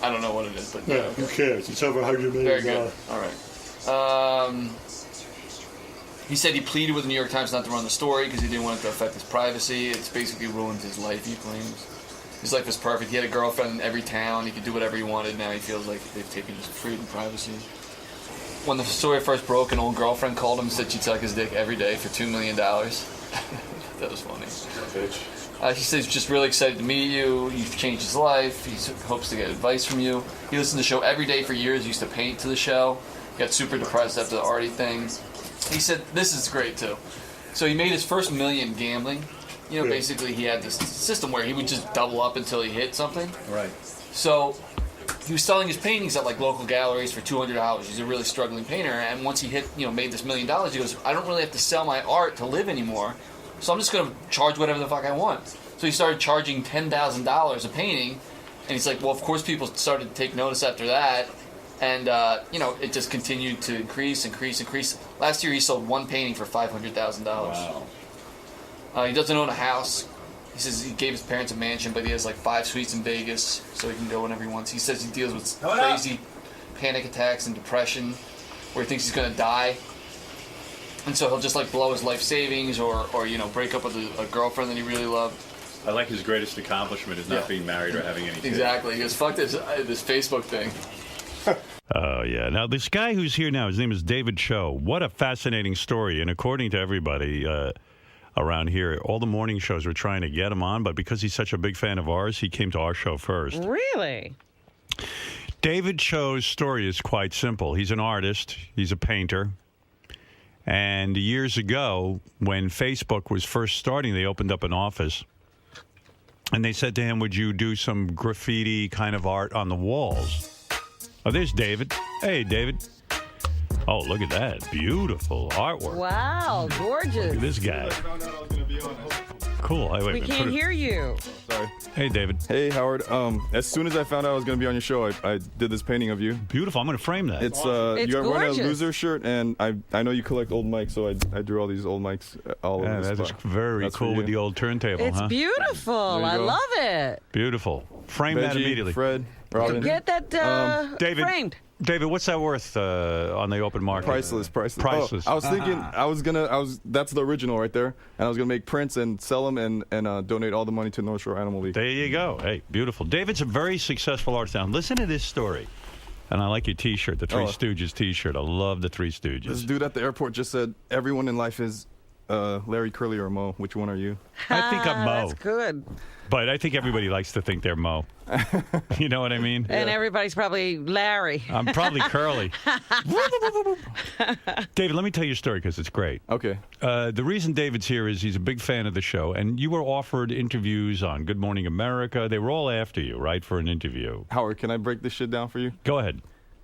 I don't know what it is, but yeah, who cares? It's over $100 million. very good. All right. He said he pleaded with the New York Times not to run the story because he didn't want it to affect his privacy. It's basically ruined his life, he claims. His life was perfect. He had a girlfriend in every town. He could do whatever he wanted. Now he feels like they've taken his freedom and privacy. When the story first broke, an old girlfriend called him and said she'd suck his dick every day for $2 million. That was funny. He says he's just really excited to meet you. You've changed his life. He hopes to get advice from you. He listened to the show every day for years. He used to paint to the show. He got super depressed after the Artie thing. He said, this is great too. So he made his first million gambling. You know, basically he had this system where he would just double up until he hit something. Right. So he was selling his paintings at like local galleries for $200. He's a really struggling painter. And once he made this $1 million, he goes, I don't really have to sell my art to live anymore. So I'm just going to charge whatever the fuck I want. So he started charging $10,000 a painting. And he's like, well, of course people started to take notice after that. And, it just continued to increase. Last year he sold one painting for $500,000. Wow. He doesn't own a house. He says he gave his parents a mansion, but he has like 5 suites in Vegas, so he can go whenever he wants. He says he deals with crazy panic attacks and depression, where he thinks he's going to die. And so he'll just like blow his life savings or break up with a girlfriend that he really loved. I like his greatest accomplishment is not being married or having any kids. Exactly. He goes, fuck this Facebook thing. Oh, yeah. Now, this guy who's here now, his name is David Choe. What a fascinating story. And according to everybody around here, all the morning shows were trying to get him on, but because he's such a big fan of ours, he came to our show first. Really? David Choe's story is quite simple. He's an artist. He's a painter. And years ago, when Facebook was first starting, they opened up an office. And they said to him, would you do some graffiti kind of art on the walls? Oh, there's David. Hey, David. Oh, look at that. Beautiful artwork. Wow, gorgeous. Look at this guy. Cool. Hey, wait, We can't hear you. Sorry. Hey, David. Hey, Howard. As soon as I found out I was going to be on your show, I did this painting of you. Beautiful. I'm going to frame that. It's It's you're wearing a gorgeous. loser shirt, and I know you collect old mics, so I drew all these old mics all over the that is spot. very That's cool for with you. the old turntable, It's huh? beautiful. There you I go. love it. Beautiful. Frame that Benji, immediately. Fred, Robin. Get that David. framed. David, what's that worth on the open market? Priceless. Priceless. Oh, I was thinking, that's the original right there, and I was gonna make prints and sell them and donate all the money to North Shore Animal League. There you go. Hey, beautiful. David's a very successful artist. Now, listen to this story. And I like your T-shirt, the Three Stooges T-shirt. I love the Three Stooges. This dude at the airport just said, everyone in life is Larry, Curly, or Mo. Which one are you? I think I'm Mo. That's good. But I think everybody likes to think they're Mo. You know what I mean? And everybody's probably Larry. I'm probably Curly. David, let me tell you a story because it's great. Okay. The reason David's here is he's a big fan of the show, and you were offered interviews on Good Morning America. They were all after you, right, for an interview. Howard, can I break this shit down for you? Go ahead.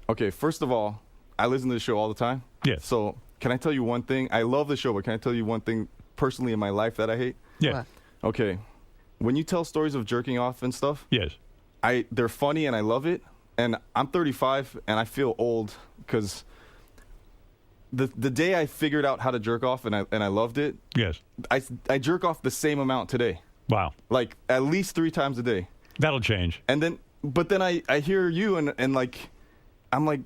Okay, first of all, I listen to the show all the time. Yes. So can I tell you one thing? I love the show, but can I tell you one thing personally in my life that I hate? Yeah. What? Okay. When you tell stories of jerking off and stuff, Yes. they're funny and I love it. And I'm 35 and I feel old because the day I figured out how to jerk off and I loved it, Yes. I jerk off the same amount today, Wow. like at least 3 times a day. That'll change. And then, but then I hear you and like, I'm like,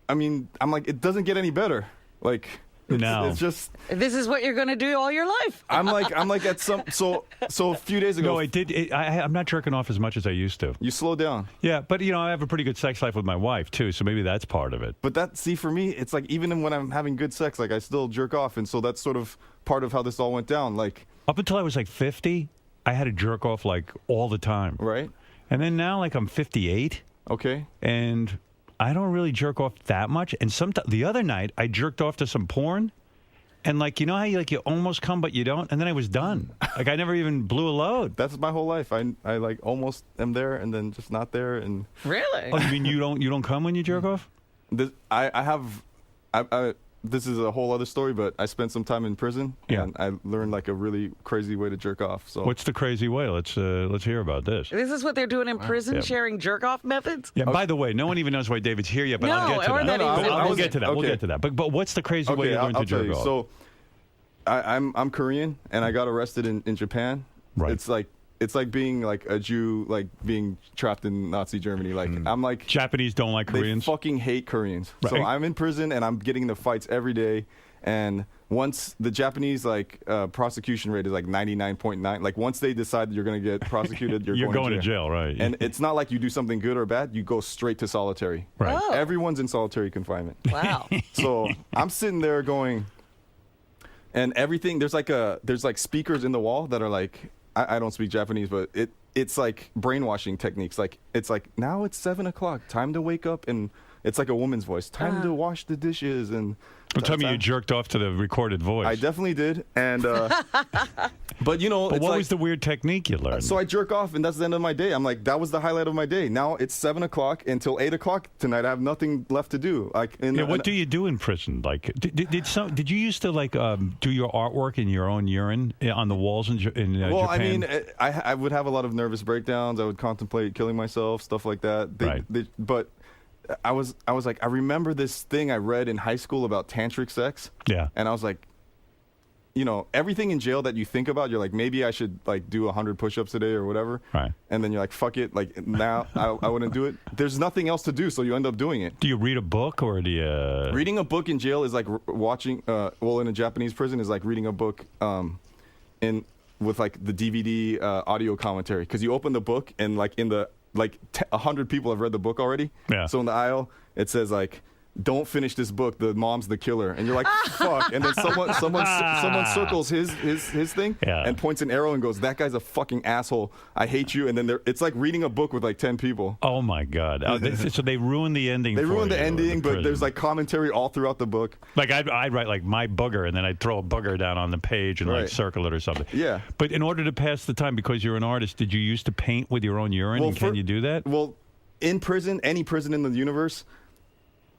it doesn't get any better. Like, No. it's just, This is what you're going to do all your life. I'm like at some, so a few days ago. No, it did. I'm not jerking off as much as I used to. You slow down. Yeah, but, I have a pretty good sex life with my wife, too, so maybe that's part of it. But for me, it's like even when I'm having good sex, like I still jerk off. And so that's sort of part of how this all went down. Like, Up until I was like 50, I had to jerk off like all the time. right? And then now, like, I'm 58, Okay. and I don't really jerk off that much. And the other night, I jerked off to some porn, and like, you know how you almost come but you don't, and then I was done. Like I never even blew a load. That's my whole life. I like almost am there and then just not there. And Really? Oh, you mean you don't come when you jerk off? this, this is a whole other story, but I spent some time in prison Yeah. and I learned like a really crazy way to jerk off. So What's the crazy way? Let's hear about this. This is what they're doing in prison, Yeah. sharing jerk-off methods? Yeah. By the way, no one even knows why David's here yet, but No, I'll get to or that. that he's- We'll get to that. We'll okay. get to that. But what's the crazy way you learned to I'll tell jerk you. off? So I'm Korean and I got arrested in Japan. Right. It's like it's like being like a Jew, like being trapped in Nazi Germany. Like I'm like Japanese don't like they Koreans. fucking hate Koreans. Right. So I'm in prison and I'm getting into fights every day. And once the Japanese prosecution rate is like 99.9, like once they decide that you're going to get prosecuted, You're going to jail, right? And it's not like you do something good or bad; you go straight to solitary. Right. Oh. Everyone's in solitary confinement. Wow. So I'm sitting there going, and everything. There's like speakers in the wall that are like, I don't speak Japanese, but it's like brainwashing techniques. Like it's like now it's 7:00, time to wake up, and it's like a woman's voice, time to wash the dishes, and. Well, tell me you jerked off to the recorded voice. I definitely did, and but you know, But it's what like, was the weird technique you learned? so I jerk off, and that's the end of my day. I'm like, that was the highlight of my day. Now it's 7:00 until 8:00 tonight. I have nothing left to do. Like, what do you do in prison? Like, did you used to do your artwork in your own urine on the walls in Japan? Well, I mean, I would have a lot of nervous breakdowns. I would contemplate killing myself, stuff like that. Right. But I was like, I remember this thing I read in high school about tantric sex. Yeah. And I was like, you know, everything in jail that you think about, you're like, maybe I should like do 100 push-ups a day or whatever. Right. And then you're like, fuck it. Like now I wouldn't do it. There's nothing else to do. So you end up doing it. Do you read a book or do you? Reading a book in jail is like watching, in a Japanese prison is like reading a book with like the DVD audio commentary. Because you open the book and like 100 people have read the book already. Yeah. So in the aisle, it says like, don't finish this book. The mom's the killer. And you're like, fuck. And then someone circles his thing and points an arrow and goes, that guy's a fucking asshole. I hate you. And then it's like reading a book with like 10 people. Oh my God. So they ruined the ending. They for ruined the you in ending, but prison. there's like commentary all throughout the book. Like I'd write like my booger, and then I'd throw a booger down on the page and like Right. circle it or something. Yeah. But in order to pass the time, because you're an artist, did you used to paint with your own urine? Well, and can you do that? Well, in prison, any prison in the universe,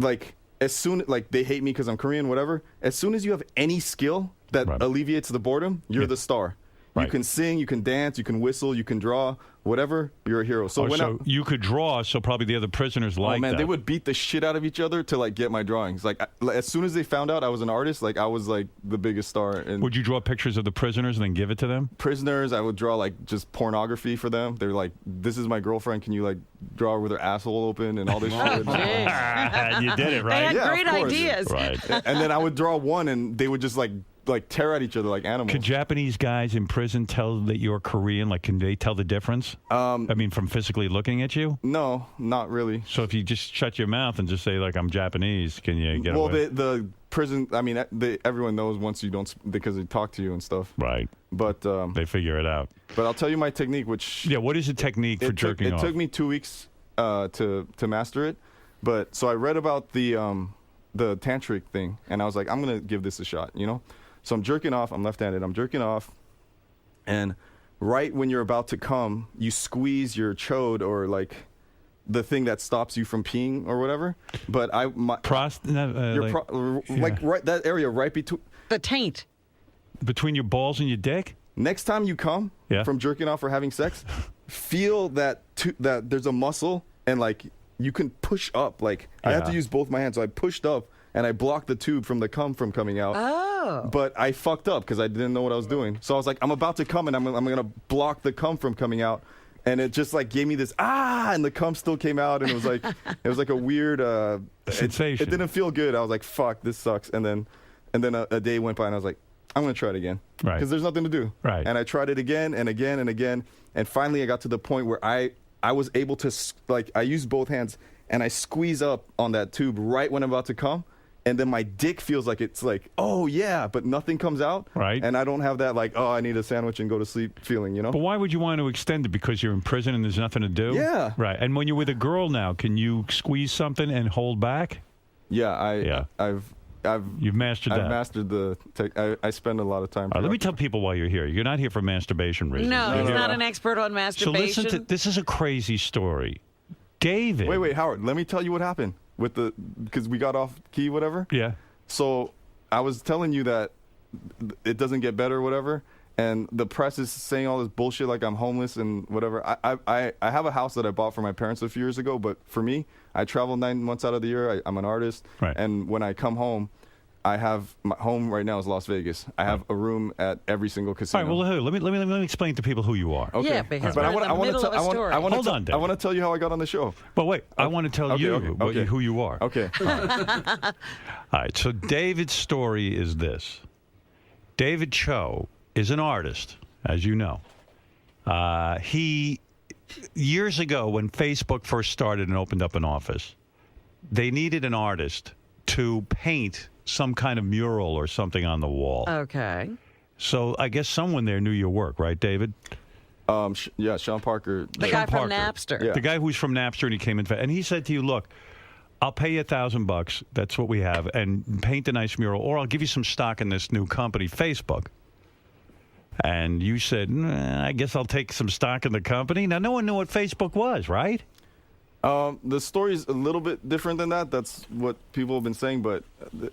like as soon like they hate me because I'm Korean, whatever. As soon as you have any skill that Right. alleviates the boredom, you're the star. Right. You can sing, you can dance, you can whistle, you can draw, whatever. You're a hero. So You could draw, so probably the other prisoners oh liked man, that. they would beat the shit out of each other to like get my drawings. Like as soon as they found out I was an artist, like I was like the biggest star. And Would you draw pictures of the prisoners and then give it to them? prisoners, I would draw like just pornography for them. They're like, "This is my girlfriend. Can you like draw her with her asshole open and all this shit?" You did it, They right? had Yeah, of great course. ideas. Right. And then I would draw one, and they would just like tear at each other like animals. Could Japanese guys in prison tell that you're Korean? Like, can they tell the difference? I mean, from physically looking at you? No, not really. So if you just shut your mouth and just say, like, I'm Japanese, can you get Well, away? the prison. I mean, everyone knows once you don't because they talk to you and stuff. Right. But They figure it out. I'll tell you my technique, which Yeah, what is the technique for jerking it off? took me 2 weeks to master it. But so I read about the tantric thing, and I was like, I'm gonna give this a shot, you know. So I'm jerking off. I'm left-handed. I'm jerking off, and right when you're about to come, you squeeze your chode or like the thing that stops you from peeing or whatever. But right that area right between. The taint. Between your balls and your dick? Next time you come from jerking off or having sex, feel that there's a muscle and like you can push up. Like I have to use both my hands, so I pushed up and I blocked the tube from the cum from coming out. Oh. But I fucked up because I didn't know what I was doing. So I was like, I'm about to come and I'm gonna block the cum from coming out. And it just like gave me this and the cum still came out, and it was like a weird sensation. It didn't feel good. I was like, fuck, this sucks. And then a day went by and I was like, I'm gonna try it again. Right. Because there's nothing to do. Right. And I tried it again and again and again, and finally I got to the point where I was able to I used both hands and I squeeze up on that tube right when I'm about to come. And then my dick feels like it's like, oh yeah, but nothing comes out. Right. And I don't have that like, oh, I need a sandwich and go to sleep feeling, you know? But why would you want to extend it? Because you're in prison and there's nothing to do? Yeah. Right. And when you're with a girl now, can you squeeze something and hold back? Yeah, You've mastered that. I've mastered the I spend a lot of time. All right, let me tell people why you're here. You're not here for masturbation reasons. No, You're he's here- not an expert on So masturbation. listen to this. Is a crazy story. David. Wait, Howard, let me tell you what happened with because we got off key, whatever. Yeah. So I was telling you that it doesn't get better, whatever, and the press is saying all this bullshit like I'm homeless and whatever. I have a house that I bought for my parents a few years ago, but for me, I travel 9 months out of the year. I'm an artist, Right. and when I come home, I have my home right now is Las Vegas. I have a room at every single All casino. right, well, let me explain to people who you are. Okay. Yeah, because But we're in the middle of a story. Hold on, David. I want to tell you how I got on the show. But wait, I want to tell okay. who you are. Okay. All right, so David's story is this. David Choe is an artist, as you know. He, years ago, when Facebook first started and opened up an office, they needed an artist to paint some kind of mural or something on the wall. Okay. So I guess someone there knew your work, right, David? Yeah, Sean Parker. The guy from Napster. Yeah. The guy who's from Napster, and he came in, and he said to you, look, I'll pay you $1,000. That's what we have, and paint a nice mural, or I'll give you some stock in this new company, Facebook. And you said, I guess I'll take some stock in the company. Now, no one knew what Facebook was, right? The story's a little bit different than that. That's what people have been saying, but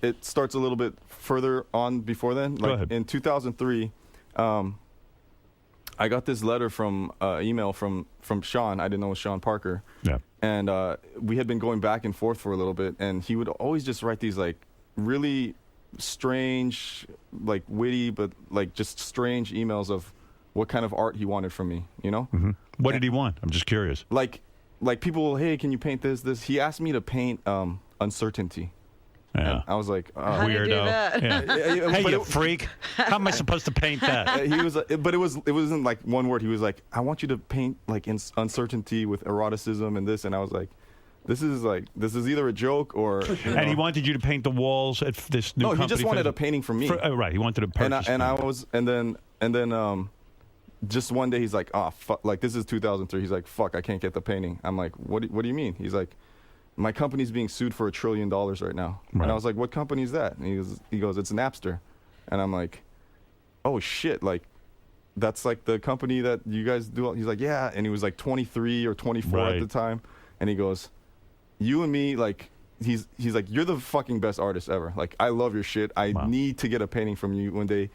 it starts a little bit further on before then. Go ahead. In 2003, I got this letter from email from Sean. I didn't know it was Sean Parker. Yeah. And we had been going back and forth for a little bit, and he would always just write these like really strange, like witty, but like just strange emails of what kind of art he wanted from me, you know? Mm-hmm. What did he want? I'm just curious. Like people, hey, can you paint this? He asked me to paint uncertainty. Yeah. And I was like, How do you do Weirdo. that? Yeah. Hey, you freak. How am I supposed to paint that? he was, but it wasn't like one word. He was like, I want you to paint like uncertainty with eroticism and this, and I was like, this is either a joke or. And he wanted you to paint the walls at this new company. No, he just wanted a painting from me. Right, he wanted to purchase. And then just one day he's like, fuck, like this is 2003. He's like, fuck, I can't get the painting. I'm like, what do you mean? He's like, my company's being sued for $1 trillion right now. Right. And I was like, what company is that? And he goes, it's Napster. And I'm like, oh shit, like that's like the company that you guys do. He's like, yeah. And he was like 23 or 24 Right. at the time. And he goes, you and me, like, he's like, you're the fucking best artist ever. Like, I love your shit. I need to get a painting from you one day.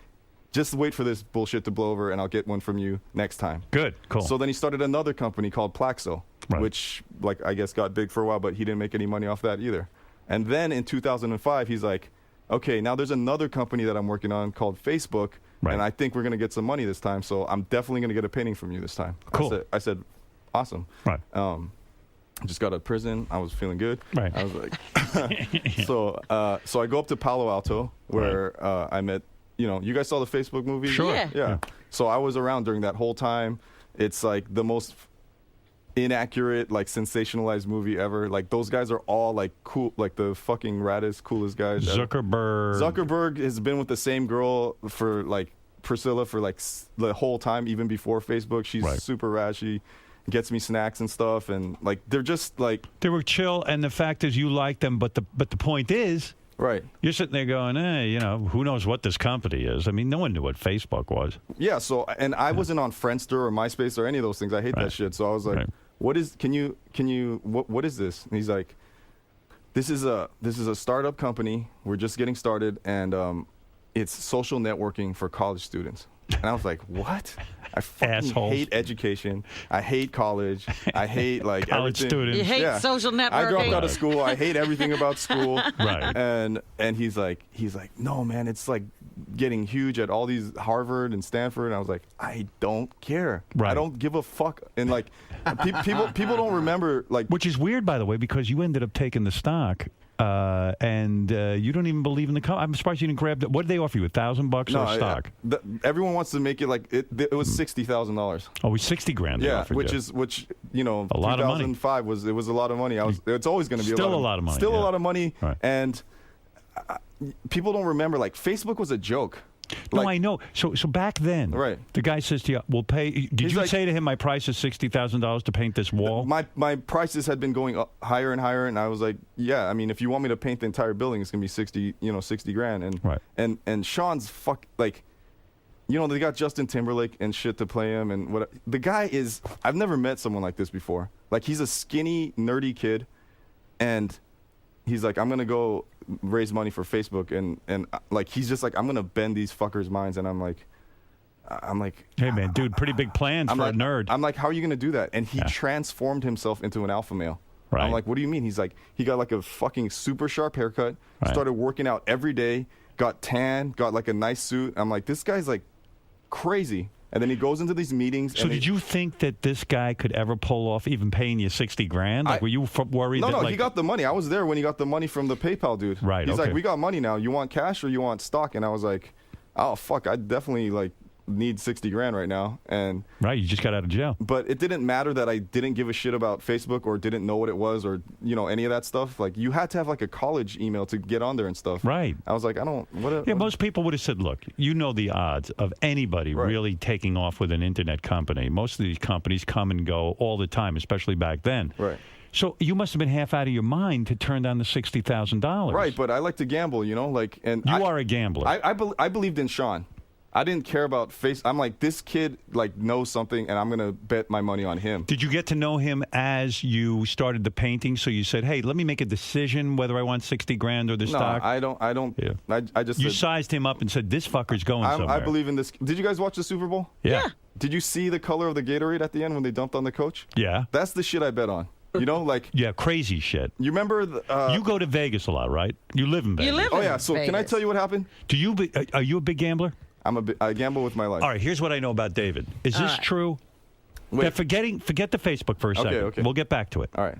Just wait for this bullshit to blow over, and I'll get one from you next time. Good, cool. So then he started another company called Plaxo, Right. which, like, I guess got big for a while, but he didn't make any money off that either. And then in 2005, he's like, okay, now there's another company that I'm working on called Facebook, Right. and I think we're going to get some money this time, so I'm definitely going to get a painting from you this time. Cool. I said, awesome. Right. Just got out of prison. I was feeling good. Right. I was like, so I go up to Palo Alto where I met, you guys saw the Facebook movie? Sure. Yeah. So I was around during that whole time. It's like the most inaccurate, like sensationalized movie ever. Like those guys are all like cool, like the fucking raddest, coolest guys ever. Zuckerberg has been with the same girl for like Priscilla for like the whole time, even before Facebook. She's Right. super rad. She gets me snacks and stuff, and like they're just like They were chill, and the fact is you like them, but the point is, right. you're sitting there going, who knows what this company is? I mean, no one knew what Facebook was. Yeah, so and I wasn't on Friendster or MySpace or any of those things. I hate Right. that shit. So I was like, Right. what is what is this? And he's like, this is a startup company. We're just getting started, and it's social networking for college students. And I was like, what? I fucking Assholes. hate education. I hate college. I hate like College everything. students. You hate social networking. I dropped out of school. I hate everything about school. Right. And he's like, no, man, it's like getting huge at all these Harvard and Stanford. And I was like, I don't care. Right. I don't give a fuck. And like, people don't remember like. Which is weird, by the way, because you ended up taking the stock, and you don't even believe in the company. I'm surprised you didn't grab it. What did they offer you? $1,000 or stock? Everyone wants to make it like it was $60,000. Oh, it was $60,000. they Yeah, offered which you. a lot of money. 2005 was a lot of money. It's always going to be Still a lot of money. yeah. A lot of money. Right. And people don't remember like Facebook was a joke. No, Like, I know. So back then, Right. the guy says to you, "We'll pay." Did He's you like- say to him, "My price is $60,000 to paint this wall"? My prices had been going up higher and higher, and I was like, yeah, I mean, if you want me to paint the entire building, it's gonna be $60 grand. And Right. and Sean's like, they got Justin Timberlake and shit to play him, and what the guy is. I've never met someone like this before. Like he's a skinny, nerdy kid, and he's like, I'm gonna go raise money for Facebook, and like he's just like, I'm gonna bend these fuckers' minds, and I'm like, Hey, man, dude, pretty big plans for like, a nerd. I'm like, how are you gonna do that? And he transformed himself into an alpha male. Right. I'm like, what do you mean? He's like, he got like a fucking super sharp haircut, Right. started working out every day, got tan, got like a nice suit. I'm like, this guy's like crazy. And then he goes into these meetings. So did you think that this guy could ever pull off even paying you $60,000? Like, were you worried? No, that, like, he got the money. I was there when he got the money from the PayPal dude. Right, He's okay. like, we got money now. You want cash or you want stock? And I was like, oh fuck, I definitely like need $60,000 right now. And right, you just got out of jail. but it didn't matter that I didn't give a shit about Facebook or didn't know what it was or any of that stuff. Like you had to have like a college email to get on there and stuff. Right. I was like, I don't. Yeah, most people would have said, look, you know the odds of anybody Right. really taking off with an internet company. Most of these companies come and go all the time, especially back then. Right. So you must have been half out of your mind to turn down the $60,000. Right, but I like to gamble, like, and You are a gambler. I believed in Sean. I didn't care about face. I'm like, this kid like knows something, and I'm gonna bet my money on him. Did you get to know him as you started the painting? So you said, "Hey, let me make a decision whether I want $60,000 or the No, stock." I don't. Yeah. I just. You said, sized him up and said, "This fucker's going somewhere." I believe in this. Did you guys watch the Super Bowl? Yeah. Did you see the color of the Gatorade at the end when they dumped on the coach? Yeah. That's the shit I bet on. Like. Yeah, crazy shit. You remember? You go to Vegas a lot, right? You live in Vegas. You live Oh in yeah. So can I Vegas. tell you what happened? Are you a big gambler? I gamble with my life. All right, here's what I know about David. Is this right. true? Wait. That forget the Facebook for a second. Okay. We'll get back to it. All right.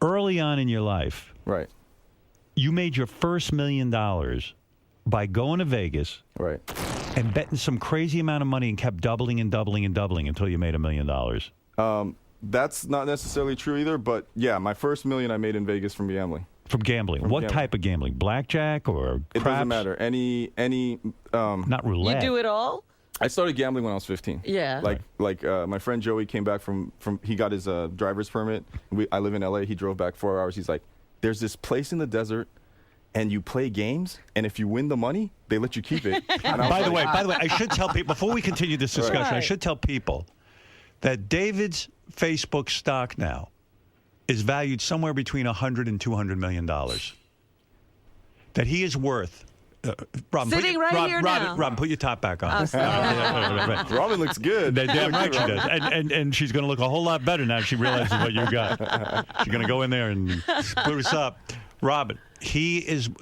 Early on in your life, Right. you made your first $1 million by going to Vegas Right. and betting some crazy amount of money and kept doubling and doubling and doubling until you made $1 million. That's not necessarily true either, but yeah, my first $1 million I made in Vegas from gambling. From gambling. What gambling. type of gambling? Blackjack or It craps? doesn't matter. Any. Not You roulette. do it all? I started gambling when I was 15. Yeah. Like my friend Joey came back from he got his driver's permit. I live in LA. He drove back 4 hours. He's like, there's this place in the desert, and you play games, and if you win the money, they let you keep it. And I was By the like, way, I should tell people, before we continue this discussion, I Right. should tell people that David's Facebook stock now is valued somewhere between $100 and $200 million. That he is worth. Robin, Sitting right here now. Robin, put your top back on. Oh, sorry. Robin looks good. They damn right she does. And she's going to look a whole lot better now she realizes what you got. She's going to go in there and spruce up. Robin,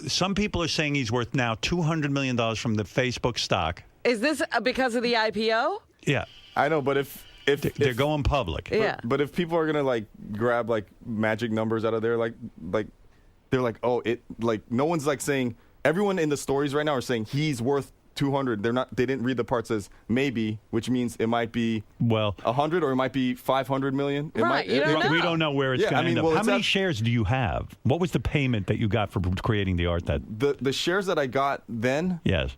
some people are saying he's worth now $200 million from the Facebook stock. Is this because of the IPO? Yeah. I know, but if They're going public. Yeah. But if people are gonna like grab like magic numbers out of there, like they're like, oh, it like no one's like saying. Everyone in the stories right now are saying he's worth 200. They didn't read the part that says maybe, which means it might be Well, 100 or it might be 500 million. It Right, might, you don't know. we don't know where it's Yeah, going I to mean, end up. well, How it's many at- shares do you have? What was the payment that you got for creating the art? The shares that I got then Yes.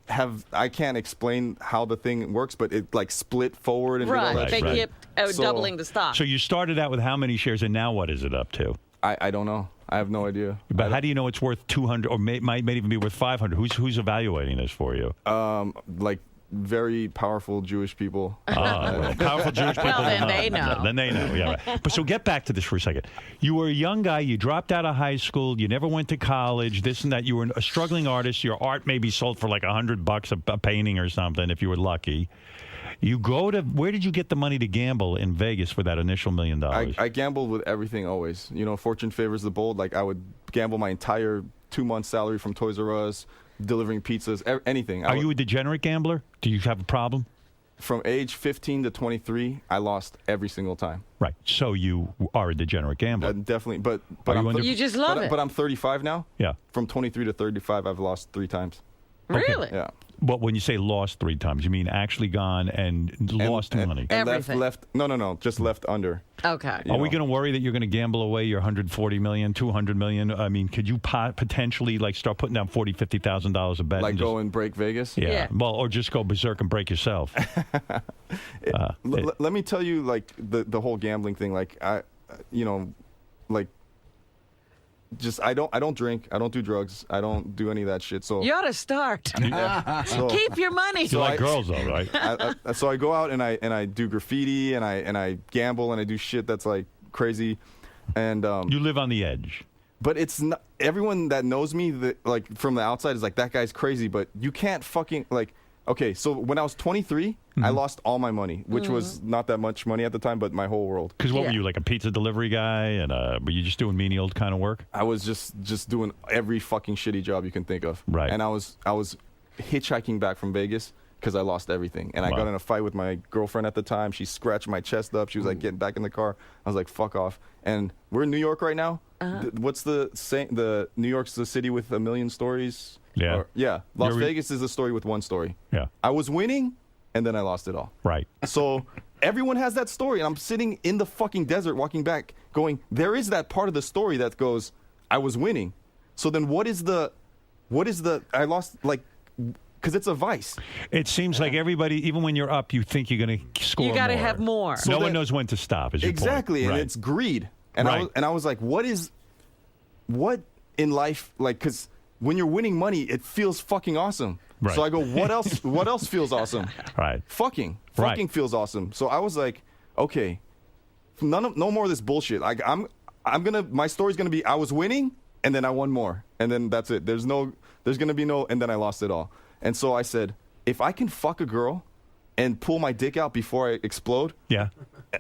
I can't explain how the thing works, but it like split forward and did all Right. that They shit. kept So- doubling the stock. So you started out with how many shares, and now what is it up to? I don't know. I have no idea. But how do you know it's worth 200 or might even be worth 500? Who's evaluating this for you? Like very powerful Jewish people. Well, powerful Jewish people. Well, then they know. Then they know. Yeah. Right. But so get back to this for a second. You were a young guy. You dropped out of high school. You never went to college. This and that. You were a struggling artist. Your art maybe sold for like $100 a painting or something if you were lucky. You go to where did you get the money to gamble in Vegas for that initial $1 million? I gambled with everything always. Fortune favors the bold. Like I would gamble my entire 2 months salary from Toys R Us, delivering pizzas, anything. Are you a degenerate gambler? Do you have a problem? From age 15 to 23, I lost every single time. Right. So you are a degenerate gambler. Definitely, but Are you I'm under- You just love it. But I'm 35 now. Yeah. From 23 to 35, I've lost 3 times. Really? Yeah. But when you say lost 3 times, you mean actually gone and lost money? And Everything. left. No. Just left under. Okay. You Are we know. going to worry that you're going to gamble away your $140 million, $200 million? I mean, could you potentially like start putting down $40,000, $50,000 a bet? Like and go and break Vegas. yeah. Yeah. Well, or just go berserk and break yourself. Let me tell you, like the whole gambling thing. Like like just I don't drink. I don't do drugs. I don't do any of that shit. So You ought to start. so Keep your money. You like girls, though, right? so I go out and I do graffiti and I gamble and I do shit that's like crazy, and You live on the edge. but it's not everyone that knows me that like from the outside is like that guy's crazy, but you can't fucking like Okay, so when I was 23, I lost all my money, which was not that much money at the time, but my whole world. Because what Yeah. were you, like a pizza delivery guy, and were you just doing menial kind of work? I was just doing every fucking shitty job you can think of. Right. And I was hitchhiking back from Vegas because I lost everything. And I Wow. got in a fight with my girlfriend at the time. She scratched my chest up. She was like getting back in the car. I was like, fuck off. And we're in New York right now. What's the New York's the city with a million stories? Yeah. Yeah. Las You're- Vegas is a story with one story. Yeah. I was winning, and then I lost it all. Right. So everyone has that story, and I'm sitting in the fucking desert walking back going, there is that part of the story that goes, I was winning. So then what is the, I lost, like, because it's a vice. It seems like everybody, even when you're up, you think you're going to score You got to more. have more. So No one then- knows when to stop, is your point. Exactly, and Right. it's greed. And Right. I was like, what in life, like, because when you're winning money, it feels fucking awesome. Right. So I go, what else feels awesome? Right. Fucking Right. feels awesome. So I was like, okay, no more of this bullshit. Like my story's gonna be I was winning and then I won more and then that's it. There's gonna be no and then I lost it all. And so I said, if I can fuck a girl and pull my dick out before I explode, Yeah.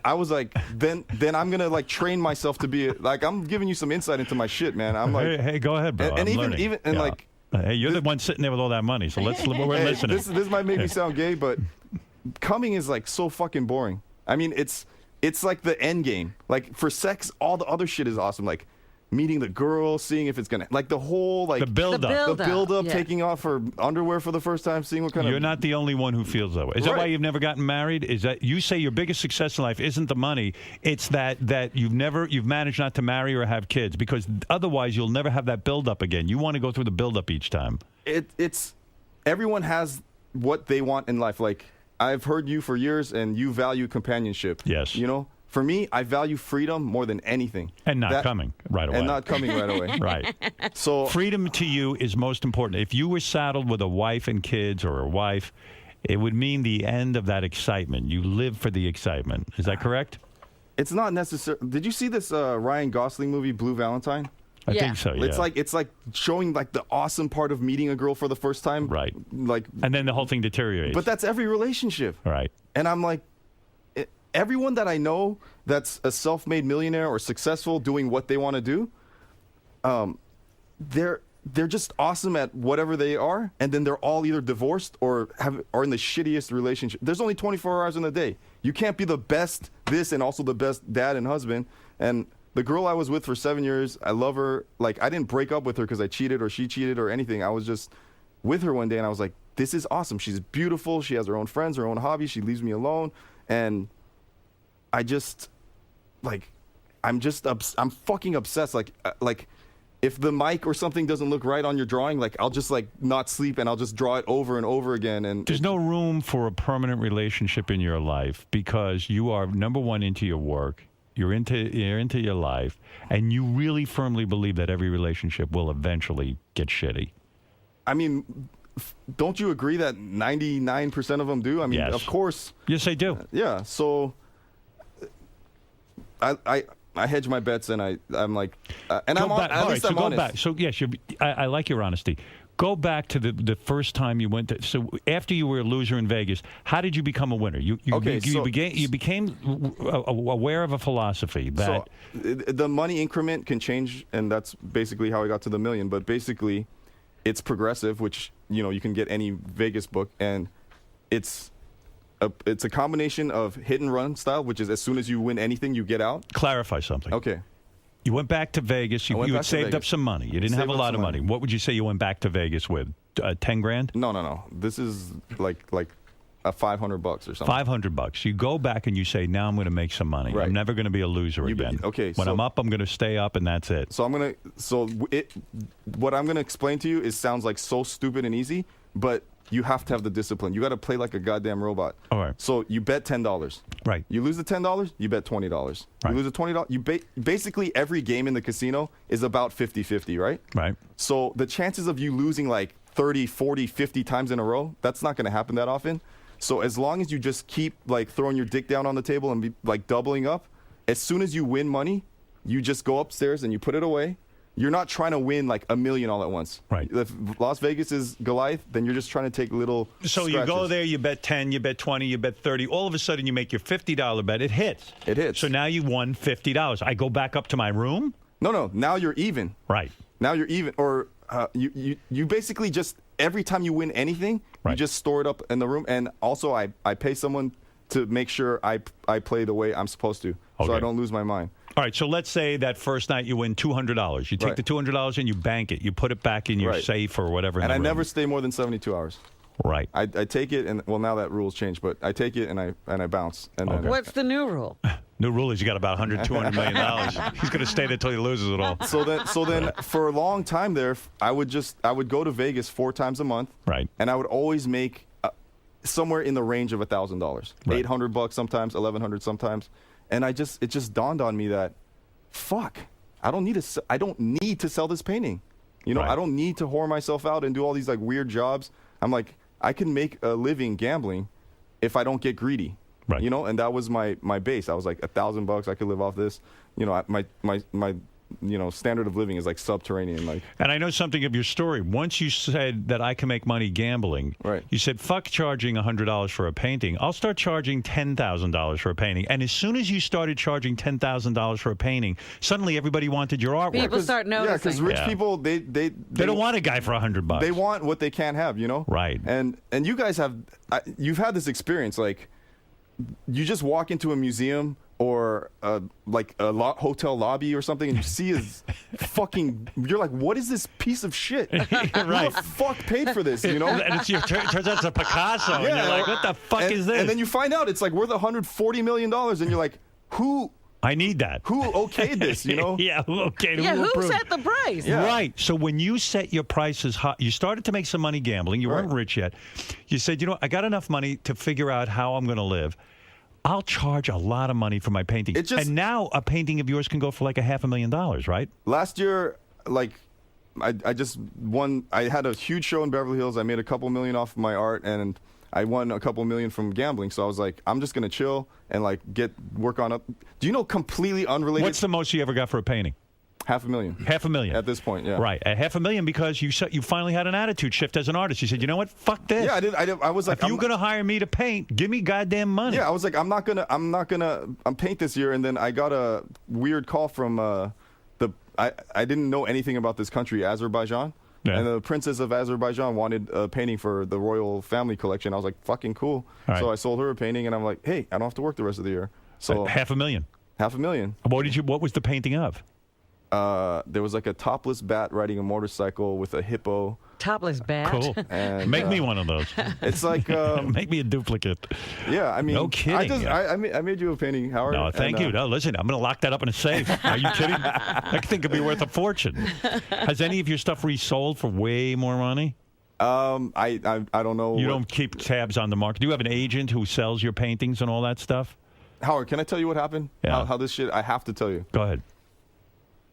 I was like, then I'm gonna like train myself to be like I'm giving you some insight into my shit, man. I'm like, Hey, go ahead, bro. and I'm even learning. and Yeah. like. Hey, you're the one sitting there with all that money, so we're Hey, listening. this might make me sound gay, but coming is like so fucking boring. I mean, it's like the end game. Like for sex, all the other shit is awesome. Like meeting the girl, seeing if it's gonna like the whole like The build-up. build- the build up, yeah. taking off her underwear for the first time, seeing what kind You're of not the only one who feels that way. Is that why Right. you've never gotten married? Is that you say your biggest success in life isn't the money? It's that you've managed not to marry or have kids because otherwise you'll never have that build up again. You want to go through the build up each time. it's everyone has what they want in life. Like I've heard you for years, and you value companionship. Yes. You know, for me, I value freedom more than anything. And not coming right away. And not coming right away. Right. So Freedom to you is most important. If you were saddled with a wife and kids or a wife, it would mean the end of that excitement. You live for the excitement. Is that correct? it's not necessary. Did you see this Ryan Gosling movie, Blue Valentine? I Yeah. think so, yeah. It's like showing like the awesome part of meeting a girl for the first time. Right. Like, And then the whole thing deteriorates. but that's every relationship. Right. And I'm like, everyone that I know that's a self-made millionaire or successful doing what they want to do, they're just awesome at whatever they are, and then they're all either divorced or are in the shittiest relationship. There's only 24 hours in a day. You can't be the best this and also the best dad and husband. And the girl I was with for 7 years, I love her. Like, I didn't break up with her because I cheated or she cheated or anything. I was just with her one day, and I was like, this is awesome. She's beautiful. She has her own friends, her own hobbies. She leaves me alone. And I just, like, I'm fucking obsessed. Like, if the mic or something doesn't look right on your drawing, like, I'll just, like, not sleep and I'll just draw it over and over again. And There's no room for a permanent relationship in your life because you are, number one, into your work. You're into your life, and you really firmly believe that every relationship will eventually get shitty. I mean, don't you agree that 99% of them do? I mean, Yes. of course. Yes, they do. Yeah. So I hedge my bets, and I'm like, and Go I'm back. at All least right, so I'm go honest. back. So yes, I like your honesty. Go back to the first time you went to. So after you were a loser in Vegas, how did you become a winner? You became aware of a philosophy that So the money increment can change, and that's basically how I got to the million. But basically, it's progressive, which you can get any Vegas book, and it's a combination of hit and run style, which is as soon as you win anything, you get out. clarify something. Okay. You went back to Vegas. You went had back to saved up Vegas. some money. You didn't have Saved a up lot some of money. money. What would you say you went back to Vegas with? 10 grand? No. This is like a $500 or something. $500. You go back and you say, now I'm going to make some money. Right. I'm never going to be a loser again. okay, When so- I'm up, I'm going to stay up, and that's it. So what I'm gonna explain to you sounds like so stupid and easy, but you have to have the discipline. You got to play like a goddamn robot. All right. So you bet $10. Right. You lose the $10, you bet $20. Right. You lose the $20, you basically every game in the casino is about 50-50, right? Right. So the chances of you losing like 30, 40, 50 times in a row, that's not going to happen that often. So as long as you just keep like throwing your dick down on the table and be like doubling up, as soon as you win money, you just go upstairs and you put it away you're not trying to win like $1 million all at once. Right. If Las Vegas is Goliath, then you're just trying to take little. So you go there, you bet 10, you bet 20, you bet 30. All of a sudden, you make your $50 bet. It hits. It hits. So now you won $50. I go back up to my room. No. Now you're even. Right. Now you're even, or you basically just every time you win anything, Right. you just store it up in the room. And also, I pay someone to make sure I play the way I'm supposed to, so Okay. I don't lose my mind. All right, so let's say that first night you win $200. You take Right. the $200 and you bank it. You put it back in your Right. safe or whatever. And I in the never room. stay more than 72 hours. Right. I take it, and well, now that rule's changed, but I take it and I bounce. And then, What's the new rule? New rule is you got about $100, $200 million. He's going to stay there till he loses it all. so then for a long time there, I would go to Vegas 4 times a month. Right. And I would always make somewhere in the range of $1,000, Right. $800 sometimes, $1,100 sometimes, and it just dawned on me that, fuck, I don't need to sell this painting. You know, Right. I don't need to whore myself out and do all these like weird jobs. I'm like, I can make a living gambling if I don't get greedy. Right. You know, and that was my base. I was like, $1,000, I could live off this. You know, my standard of living is like subterranean. Like, And I know something of your story. Once you said that I can make money gambling, Right. you said, fuck charging $100 for a painting. I'll start charging $10,000 for a painting. And as soon as you started charging $10,000 for a painting, suddenly everybody wanted your artwork. People start yeah, because noticing. rich Yeah. people They don't want a guy for $100. They want what they can't have, you know? Right. And you guys you've had this experience, like, you just walk into a museum or hotel lobby or something, and you see his you're like, what is this piece of shit? Who Right. the fuck paid for this, you know? And turns out it's a Picasso. And you're like, what the fuck is this? And then you find out it's like worth $140 million, and you're like, who I need that. okayed this, you know? Yeah, okay. Yeah, who approved? set the price? Yeah. Right. So when you set your prices high, you started to make some money gambling. You weren't Right. rich yet. You said, I got enough money to figure out how I'm going to live. I'll charge a lot of money for my painting. And now a painting of yours can go for like $500,000, right? Last year, like, I just won. I had a huge show in Beverly Hills. I made a couple million off of my art, and I won a couple million from gambling. So I was like, I'm just gonna chill and like work on up. Do you know, completely unrelated? What's the most you ever got for a painting? $500,000. $500,000 At this point, yeah. Right, at $500,000 because you finally had an attitude shift as an artist. You said, you know what, fuck this. Yeah, I did. I was like, if you're gonna hire me to paint, give me goddamn money. Yeah, I was like, I'm not gonna paint this year. And then I got a weird call from I didn't know anything about this country, Azerbaijan. Yeah. And the princess of Azerbaijan wanted a painting for the royal family collection. I was like, fucking cool. All right. So I sold her a painting, and I'm like, hey, I don't have to work the rest of the year. So $500,000. $500,000. What was the painting of? There was like a topless bat riding a motorcycle with a hippo. Topless bat. Cool. And, Make me one of those. It's like, Make me a duplicate. yeah, I mean, No kidding. I made you a painting, Howard. No, thank and, you. No, listen, I'm going to lock that up in a safe. Are you kidding? That thing could be worth a fortune. Has any of your stuff resold for way more money? I don't know. You don't keep tabs on the market. Do you have an agent who sells your paintings and all that stuff? Howard, can I tell you what happened? Yeah. How this shit? I have to tell you. Go ahead.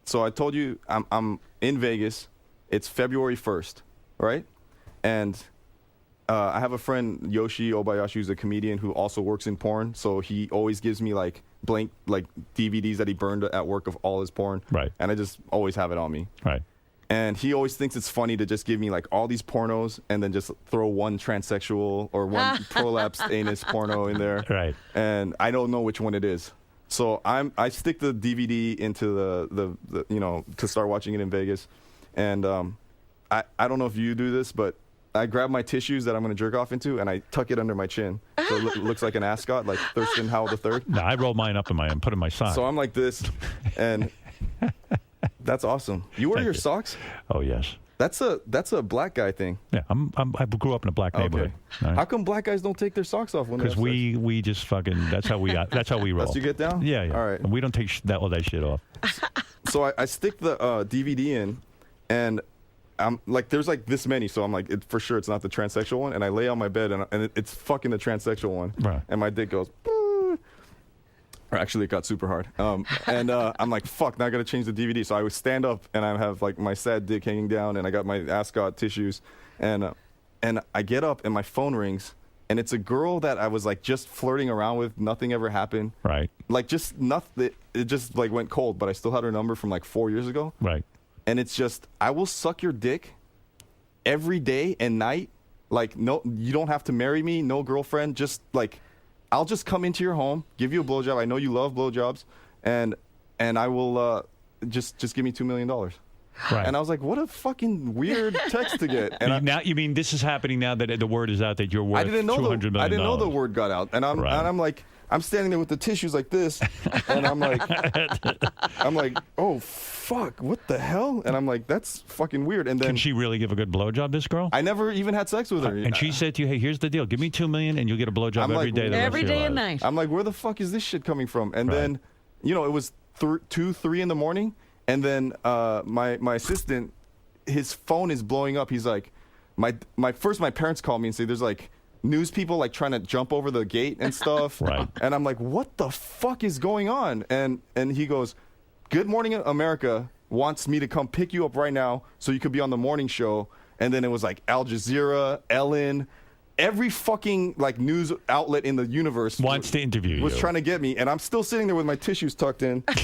So I told you I'm in Vegas. It's February 1st, right? And I have a friend, Yoshi Obayashi, who's a comedian who also works in porn. So he always gives me like blank like DVDs that he burned at work of all his porn. Right. And I just always have it on me. Right. And he always thinks it's funny to just give me like all these pornos and then just throw one transsexual or one prolapsed anus porno in there. Right. And I don't know which one it is. So I stick the DVD into the to start watching it in Vegas. And I don't know if you do this, but I grab my tissues that I'm going to jerk off into and I tuck it under my chin. So it looks like an ascot, like Thurston Howell III. No, I roll mine up and put it in my sock. So I'm like this, and that's awesome. You wear Thank your you. socks? Oh, yes. That's a black guy thing. Yeah, I grew up in a black neighborhood. Okay. How come black guys don't take their socks off when they're Because we just fucking, that's how we roll. That's you get down? Yeah, yeah. All right. And we don't take all that shit off. So I stick the DVD in, and I'm like, there's like this many, so I'm like, for sure it's not the transsexual one, and I lay on my bed, and it's fucking the transsexual one, Right. and my dick goes, "Boo." Or actually it got super hard, and I'm like, fuck, now I gotta change the DVD, so I would stand up, and I have like my sad dick hanging down, and I got my ascot tissues, and I get up, and my phone rings, and it's a girl that I was like just flirting around with, nothing ever happened, Right. like just nothing, it just like went cold, but I still had her number from like 4 years ago. Right. and it's just, I will suck your dick every day and night. Like, no, you don't have to marry me, no girlfriend. Just like, I'll just come into your home, give you a blowjob. I know you love blowjobs, and I will just give me $2 million. Right. And I was like, what a fucking weird text to get. And now you mean this is happening now that the word is out that you're worth $200 million? I didn't know the word got out, and I'm like, I'm standing there with the tissues like this, and I'm like, oh fuck, what the hell? And I'm like, that's fucking weird. And then, can she really give a good blowjob, this girl? I never even had sex with her. And she said to you, hey, here's the deal, give me $2 million and you'll get a blowjob every day. Every day and night. I'm like, where the fuck is this shit coming from? And then, you know, it was 2, 3 in the morning, and then my assistant, his phone is blowing up. He's like, my parents called me and say there's like news people like trying to jump over the gate and stuff. Right. And I'm like, what the fuck is going on? And he goes, Good Morning America wants me to come pick you up right now so you could be on the morning show. And then it was like Al Jazeera, Ellen, every fucking like news outlet in the universe wants to interview you. Was trying to get me, and I'm still sitting there with my tissues tucked in. I'm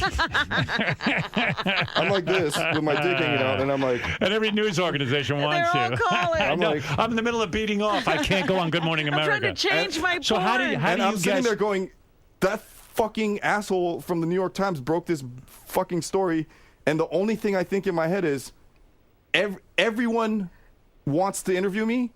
like this with my dick hanging out, and I'm like, and every news organization wants They're all you. calling. I'm in the middle of beating off. I can't go on Good Morning America. I'm trying to change my So how do you I'm sitting there going, that fucking asshole from the New York Times broke this fucking story, and the only thing I think in my head is, everyone wants to interview me.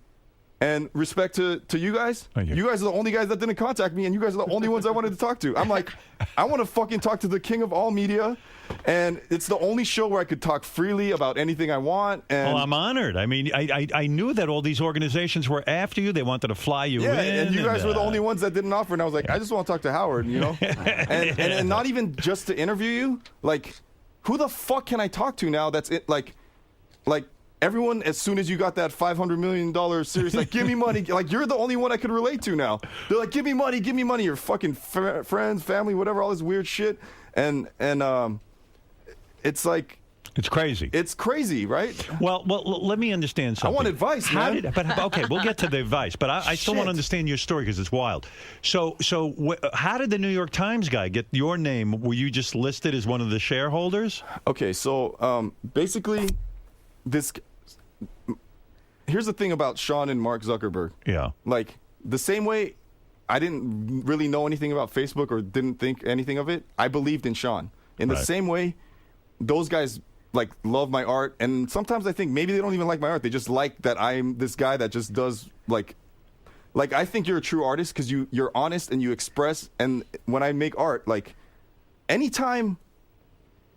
And respect to you guys. You guys are the only guys that didn't contact me, and you guys are the only ones I wanted to talk to. I'm like, I want to fucking talk to the king of all media, and it's the only show where I could talk freely about anything I want. And well, I'm honored. I mean, I knew that all these organizations were after you. They wanted to fly you in. And you guys were the only ones that didn't offer. And I was like, I just want to talk to Howard, you know? and not even just to interview you. Like, who the fuck can I talk to now that's it? Like, everyone, as soon as you got that $500 million series, like, give me money. Like, you're the only one I could relate to now. They're like, give me money. Your fucking friends, family, whatever, all this weird shit. And it's like... It's crazy. It's crazy, right? Well, let me understand something. I want advice, man. Okay, we'll get to the advice, but I still want to understand your story because it's wild. So how did the New York Times guy get your name? Were you just listed as one of the shareholders? Okay, so basically, here's the thing about Sean and Mark Zuckerberg. Yeah. Like, the same way I didn't really know anything about Facebook or didn't think anything of it, I believed in Sean. In the same way, those guys, like, love my art, and sometimes I think maybe they don't even like my art. They just like that I'm this guy that just does, like I think you're a true artist because you're honest and you express, and when I make art, like, anytime,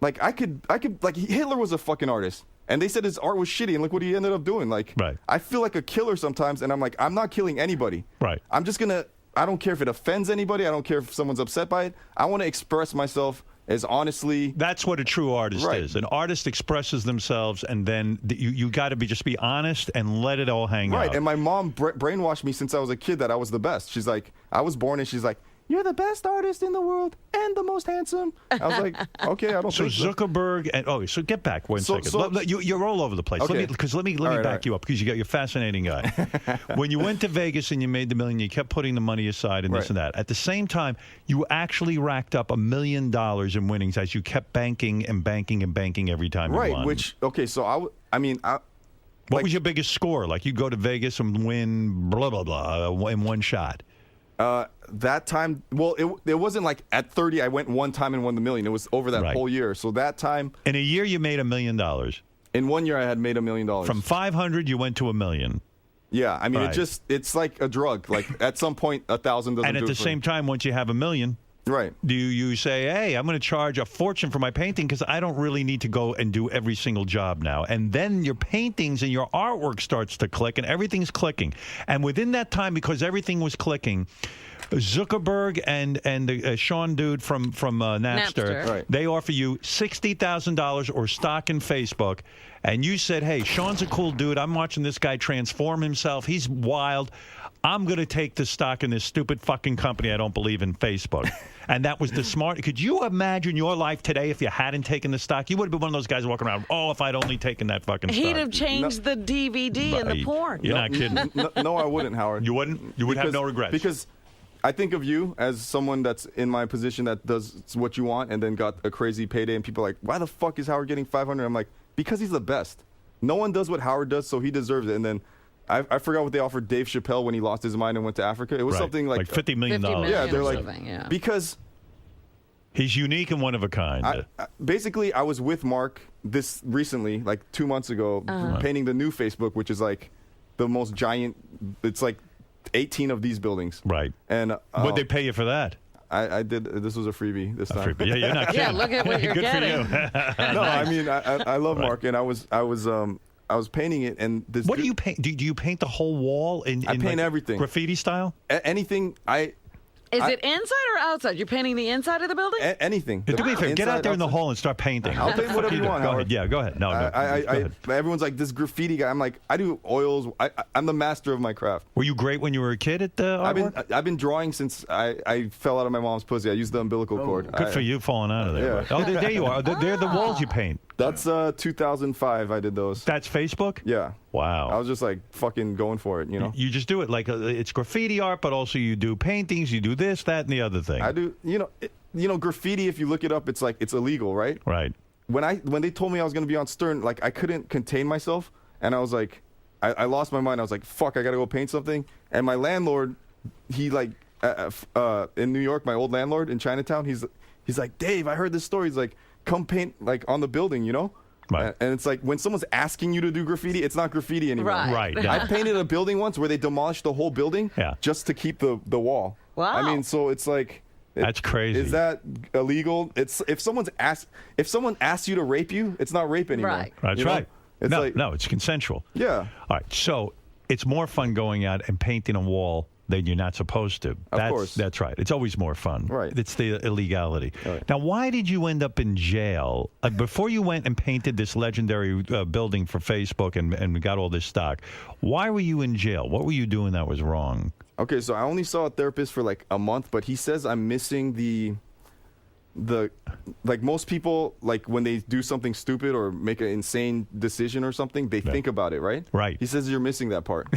like, I could, like, Hitler was a fucking artist. And they said his art was shitty, and look what he ended up doing. Like, I feel like a killer sometimes, and I'm like, I'm not killing anybody. Right. I'm just gonna. I don't care if it offends anybody. I don't care if someone's upset by it. I want to express myself as honestly. That's what a true artist is. An artist expresses themselves, and then you got to just be honest and let it all hang out. Right. And my mom brainwashed me since I was a kid that I was the best. She's like, I was born, and she's like, you're the best artist in the world and the most handsome. I was like, okay, I don't think so. Zuckerberg and so get back one second. You're all over the place. Okay. Let me back you up because you're a fascinating guy. When you went to Vegas and you made the million, you kept putting the money aside and this and that. At the same time, you actually racked up $1 million in winnings as you kept banking and banking and banking every time you won. What was your biggest score? Like, you go to Vegas and win blah blah blah in one shot. That time, well, it wasn't like at 30 I went one time and won the million. It was over that whole year. So that time, in a year, you made $1 million. In 1 year, I had made $1 million. From 500, you went to $1 million. Yeah, I mean, it's like a drug. Like, at some point, 1,000 doesn't. And at the same time, once you have $1 million, right? Do you say, hey, I'm going to charge a fortune for my painting because I don't really need to go and do every single job now? And then your paintings and your artwork starts to click, and everything's clicking. And within that time, because everything was clicking, Zuckerberg and the Sean dude from Napster. They offer you $60,000 or stock in Facebook, and you said, hey, Sean's a cool dude. I'm watching this guy transform himself. He's wild. I'm going to take the stock in this stupid fucking company I don't believe in, Facebook. And that was the smart. Could you imagine your life today if you hadn't taken the stock? You would have been one of those guys walking around, if I'd only taken that fucking stock. He'd have changed the DVD and the porn. You're not kidding. No, I wouldn't, Howard. You wouldn't? You would have no regrets. Because I think of you as someone that's in my position that does what you want and then got a crazy payday, and people are like, why the fuck is Howard getting 500? I'm like, because he's the best. No one does what Howard does, so he deserves it. And then I forgot what they offered Dave Chappelle when he lost his mind and went to Africa. It was something like $50 million. Yeah, they're like, yeah. because he's unique and one of a kind. Basically, I was with Mark this recently, like 2 months ago, painting the new Facebook, which is like the most giant. It's like 18 of these buildings. Right. And what'd they pay you for that? I did. This was a freebie this time. Yeah, you're not kidding. Yeah, look at what you're Good getting. for you. No, I mean I love Mark, and I was painting it, and this. What do you paint? Do you paint the whole wall in I paint like everything. graffiti style? Anything Is it inside or outside? You're painting the inside of the building? anything. Do me a favor. Get out Inside, there in the outside. hall and start painting. I'll paint whatever you want, Go Howard. ahead. Yeah, go ahead. No, go ahead. Everyone's like this graffiti guy. I'm like, I do oils. I'm the master of my craft. Were you great when you were a kid at the artwork? I've been drawing since I fell out of my mom's pussy. I used the umbilical cord. Good for you falling out of there. Yeah. Oh, there you are. They're the walls you paint. That's 2005. I did those. That's Facebook? Yeah. Wow. I was just like fucking going for it, you know. You just do it like it's graffiti art, but also you do paintings, you do this, that, and the other thing. I do, graffiti. If you look it up, it's like it's illegal, right? Right. When they told me I was going to be on Stern, like I couldn't contain myself, and I was like, I lost my mind. I was like, fuck, I got to go paint something. And my landlord, he like in New York, my old landlord in Chinatown, he's like, Dave, I heard this story. He's like, come paint like on the building, you know. Right. And it's like when someone's asking you to do graffiti, it's not graffiti anymore. Right. Right. I painted a building once where they demolished the whole building just to keep the wall. Wow. I mean, so it's like That's crazy. Is that illegal? It's if someone asks you to rape you, it's not rape anymore. Right. That's You know? right. It's No, it's consensual. Yeah. All right. So it's more fun going out and painting a wall than you're not supposed to. Of course. That's right. It's always more fun. Right. It's the illegality. Right. Now, why did you end up in jail? Before you went and painted this legendary building for Facebook and got all this stock, why were you in jail? What were you doing that was wrong? Okay, so I only saw a therapist for like a month, but he says I'm missing the like most people, like when they do something stupid or make an insane decision or something, they think about it, right? Right. He says you're missing that part.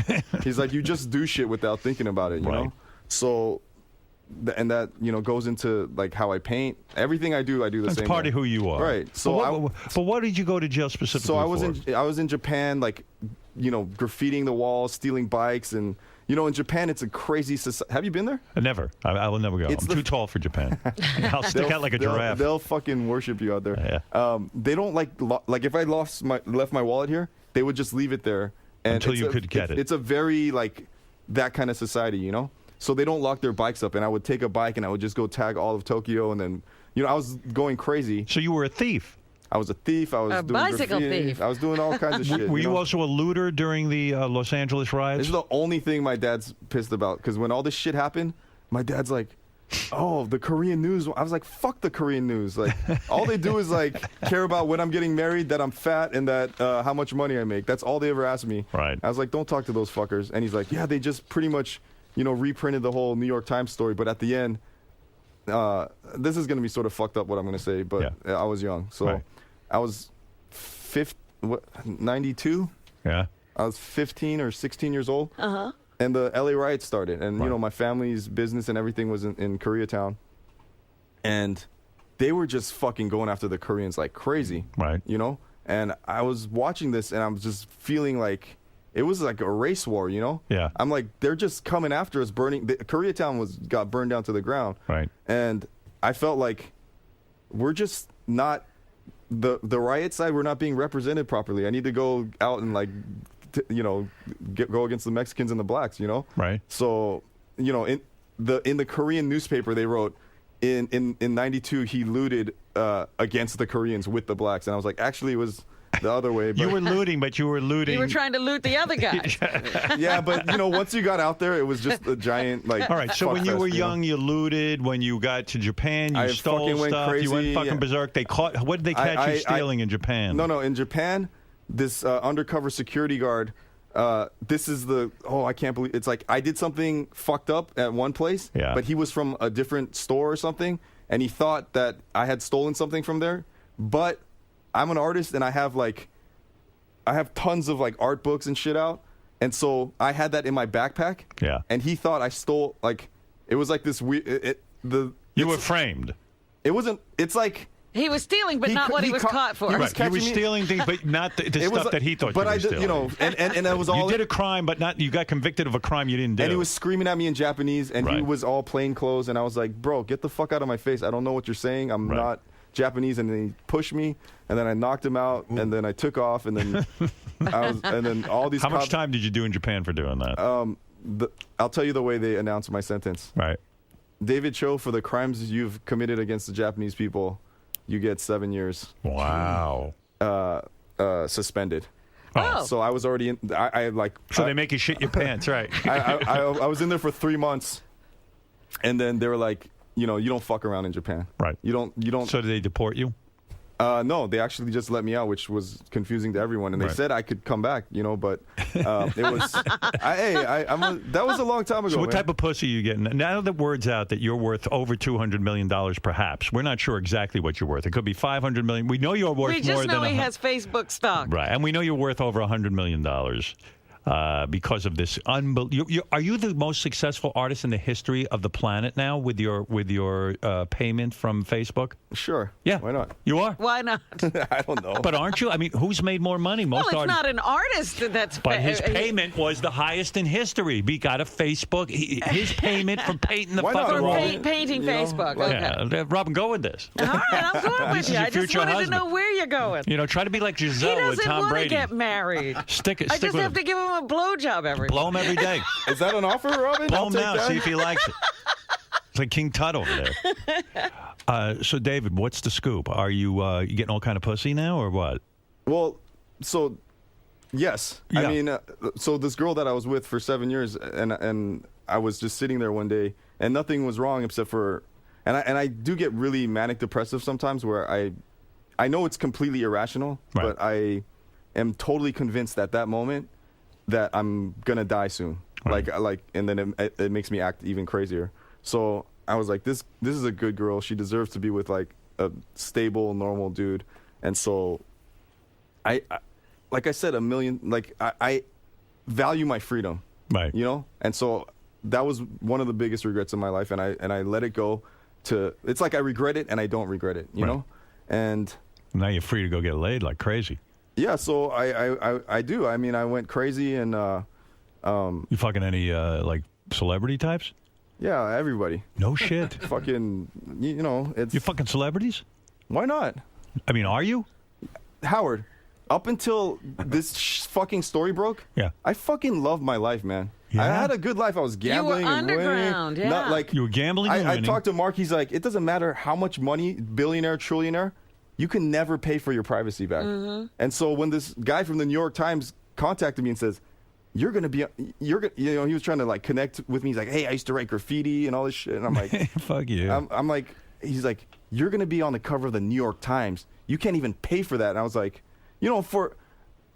He's like, you just do shit without thinking about it, you Right. know? So, and that, goes into like how I paint. Everything I do the That's same part way. of who you are. Right. So but what did you go to jail specifically So for? I was in Japan, like, graffitiing the walls, stealing bikes, and in Japan it's a crazy society. Have you been there? Never. I will never go. It's I'm too tall for Japan. I'll stick out like a giraffe. They'll fucking worship you out there. Yeah. They don't like if I left my wallet here, they would just leave it there Until you could get it. It's a very like that kind of society, So they don't lock their bikes up, and I would take a bike and I would just go tag all of Tokyo, and then I was going crazy. So you were a thief. I was a thief. I was doing bicycle graffiti. thief. I was doing all kinds of shit. Were you know? also a looter during the Los Angeles riots? This is the only thing my dad's pissed about, because when all this shit happened, my dad's like, oh, the Korean news. I was like, fuck the Korean news. Like, all they do is like care about when I'm getting married, that I'm fat, and that how much money I make. That's all they ever ask me. Right. I was like, don't talk to those fuckers. And he's like, yeah, they just pretty much, reprinted the whole New York Times story. But at the end, this is going to be sort of fucked up what I'm going to say, but I was young. So Right. I was 92? Yeah. I was 15 or 16 years old. Uh-huh. And the LA riots started. And, my family's business and everything was in Koreatown. And they were just fucking going after the Koreans like crazy. Right. And I was watching this and I was just feeling like it was like a race war, Yeah. I'm like, they're just coming after us, Koreatown got burned down to the ground. Right. And I felt like we're just not, the riot side, we're not being represented properly. I need to go out and like, go against the Mexicans and the blacks, Right. So, in the Korean newspaper, they wrote in 92, he looted against the Koreans with the blacks. And I was like, actually, it was the other way. But You were looting, but you were looting. You were trying to loot the other guy. yeah, but once you got out there, it was just a giant like. All right. So when you fuck were fest, young, you looted. When you got to Japan, you I stole fucking went stuff. You went crazy, fucking yeah. berserk. They caught. What did they catch you stealing in Japan? No, in Japan, this undercover security guard. This is I can't believe it's like I did something fucked up at one place, Yeah. but he was from a different store or something, and he thought that I had stolen something from there. But I'm an artist, and I have tons of like art books and shit out, and so I had that in my backpack. Yeah. And he thought I stole like It was like this weird. You were framed. It wasn't. It's like. He was stealing, but not what he was caught for. He was Right. You were catching me- stealing things, but not the stuff that he thought but you were I did, stealing. you know, and that was all. You did a crime, but not. You got convicted of a crime you didn't do. And he was screaming at me in Japanese, and he Right. was all plain clothes, and I was like, "Bro, get the fuck out of my face! I don't know what you're saying. I'm Right. not Japanese." And then he pushed me, and then I knocked him out, and then I took off, and then and then all these. How much cops- time did you do in Japan for doing that? I'll tell you the way they announced my sentence. Right. David Choe, for the crimes you've committed against the Japanese people, you get 7 years Wow. suspended. Oh. So I was already in. I like. So they make you shit your pants, right? I was in there for 3 months, and then they were like, you know, you don't fuck around in Japan. Right. You don't. So did they deport you? No, they actually just let me out, which was confusing to everyone. And they Right. said I could come back, you know, but it was. That was a long time ago. So what man. type of pussy are you getting? Now the word's out that you're worth over $200 million, perhaps. We're not sure exactly what you're worth. It could be $500 million. We know you're worth We more just know than he has Facebook stock. Right, and we know you're worth over $100 million because of this. Are you the most successful artist in the history of the planet now with your payment from Facebook? Sure. Yeah. Why not? You are? Why not? I don't know. But aren't you? I mean, who's made more money? Most Well, it's artists. not an artist that's. But his payment was the highest in history. He got a Facebook. His payment for painting the Why not? fucking for Well, wall. painting you know, Facebook. like- Okay. Yeah, Robin, go with this. All right, I'm going with This is you. your I just future wanted to husband. know where you're going. You know, try to be like He Giselle with doesn't Tom want to Brady. get married. Stick I with just have him. to give him a blowjob every. Blow him every day. Is that an offer, Robin? Blow I'll him take now. that. See if he likes it. It's like King Tut over there. So, David, what's the scoop? Are you getting all kind of pussy now, or what? Well, so yes, Yeah. I mean, so this girl that I was with for 7 years, and I was just sitting there one day, and nothing was wrong except for, and I do get really manic depressive sometimes, where I know it's completely irrational, Right. but I am totally convinced at that moment that I'm gonna die soon, Right. and then it makes me act even crazier. So I was like, this is a good girl. She deserves to be with like a stable, normal dude. And so I like I said, I value my freedom, Right. you know? And so that was one of the biggest regrets in my life. And I let it go it's like I regret it and I don't regret it, you Right. know? And Now you're free to go get laid like crazy. yeah, so I do. I mean, I went crazy and, You fucking any like celebrity types? yeah, everybody. No shit. Fucking, you know, it's, You fucking celebrities? why not? I mean, are you? Howard, up until this fucking story broke, Yeah. I fucking loved my life, man. I Yeah? had a good life. I was were gambling and underground, winning. yeah. Not like You were gambling and I winning. talked to Mark. He's like, it doesn't matter how much money, billionaire, trillionaire, you can never pay for your privacy back. Mm-hmm. And so when this guy from the New York Times contacted me and says, you're gonna, you know, he was trying to like connect with me. He's like, hey, I used to write graffiti and all this shit. And I'm like, Fuck you. I'm like, he's like, you're gonna be on the cover of the New York Times. You can't even pay for that. And I was like, you know,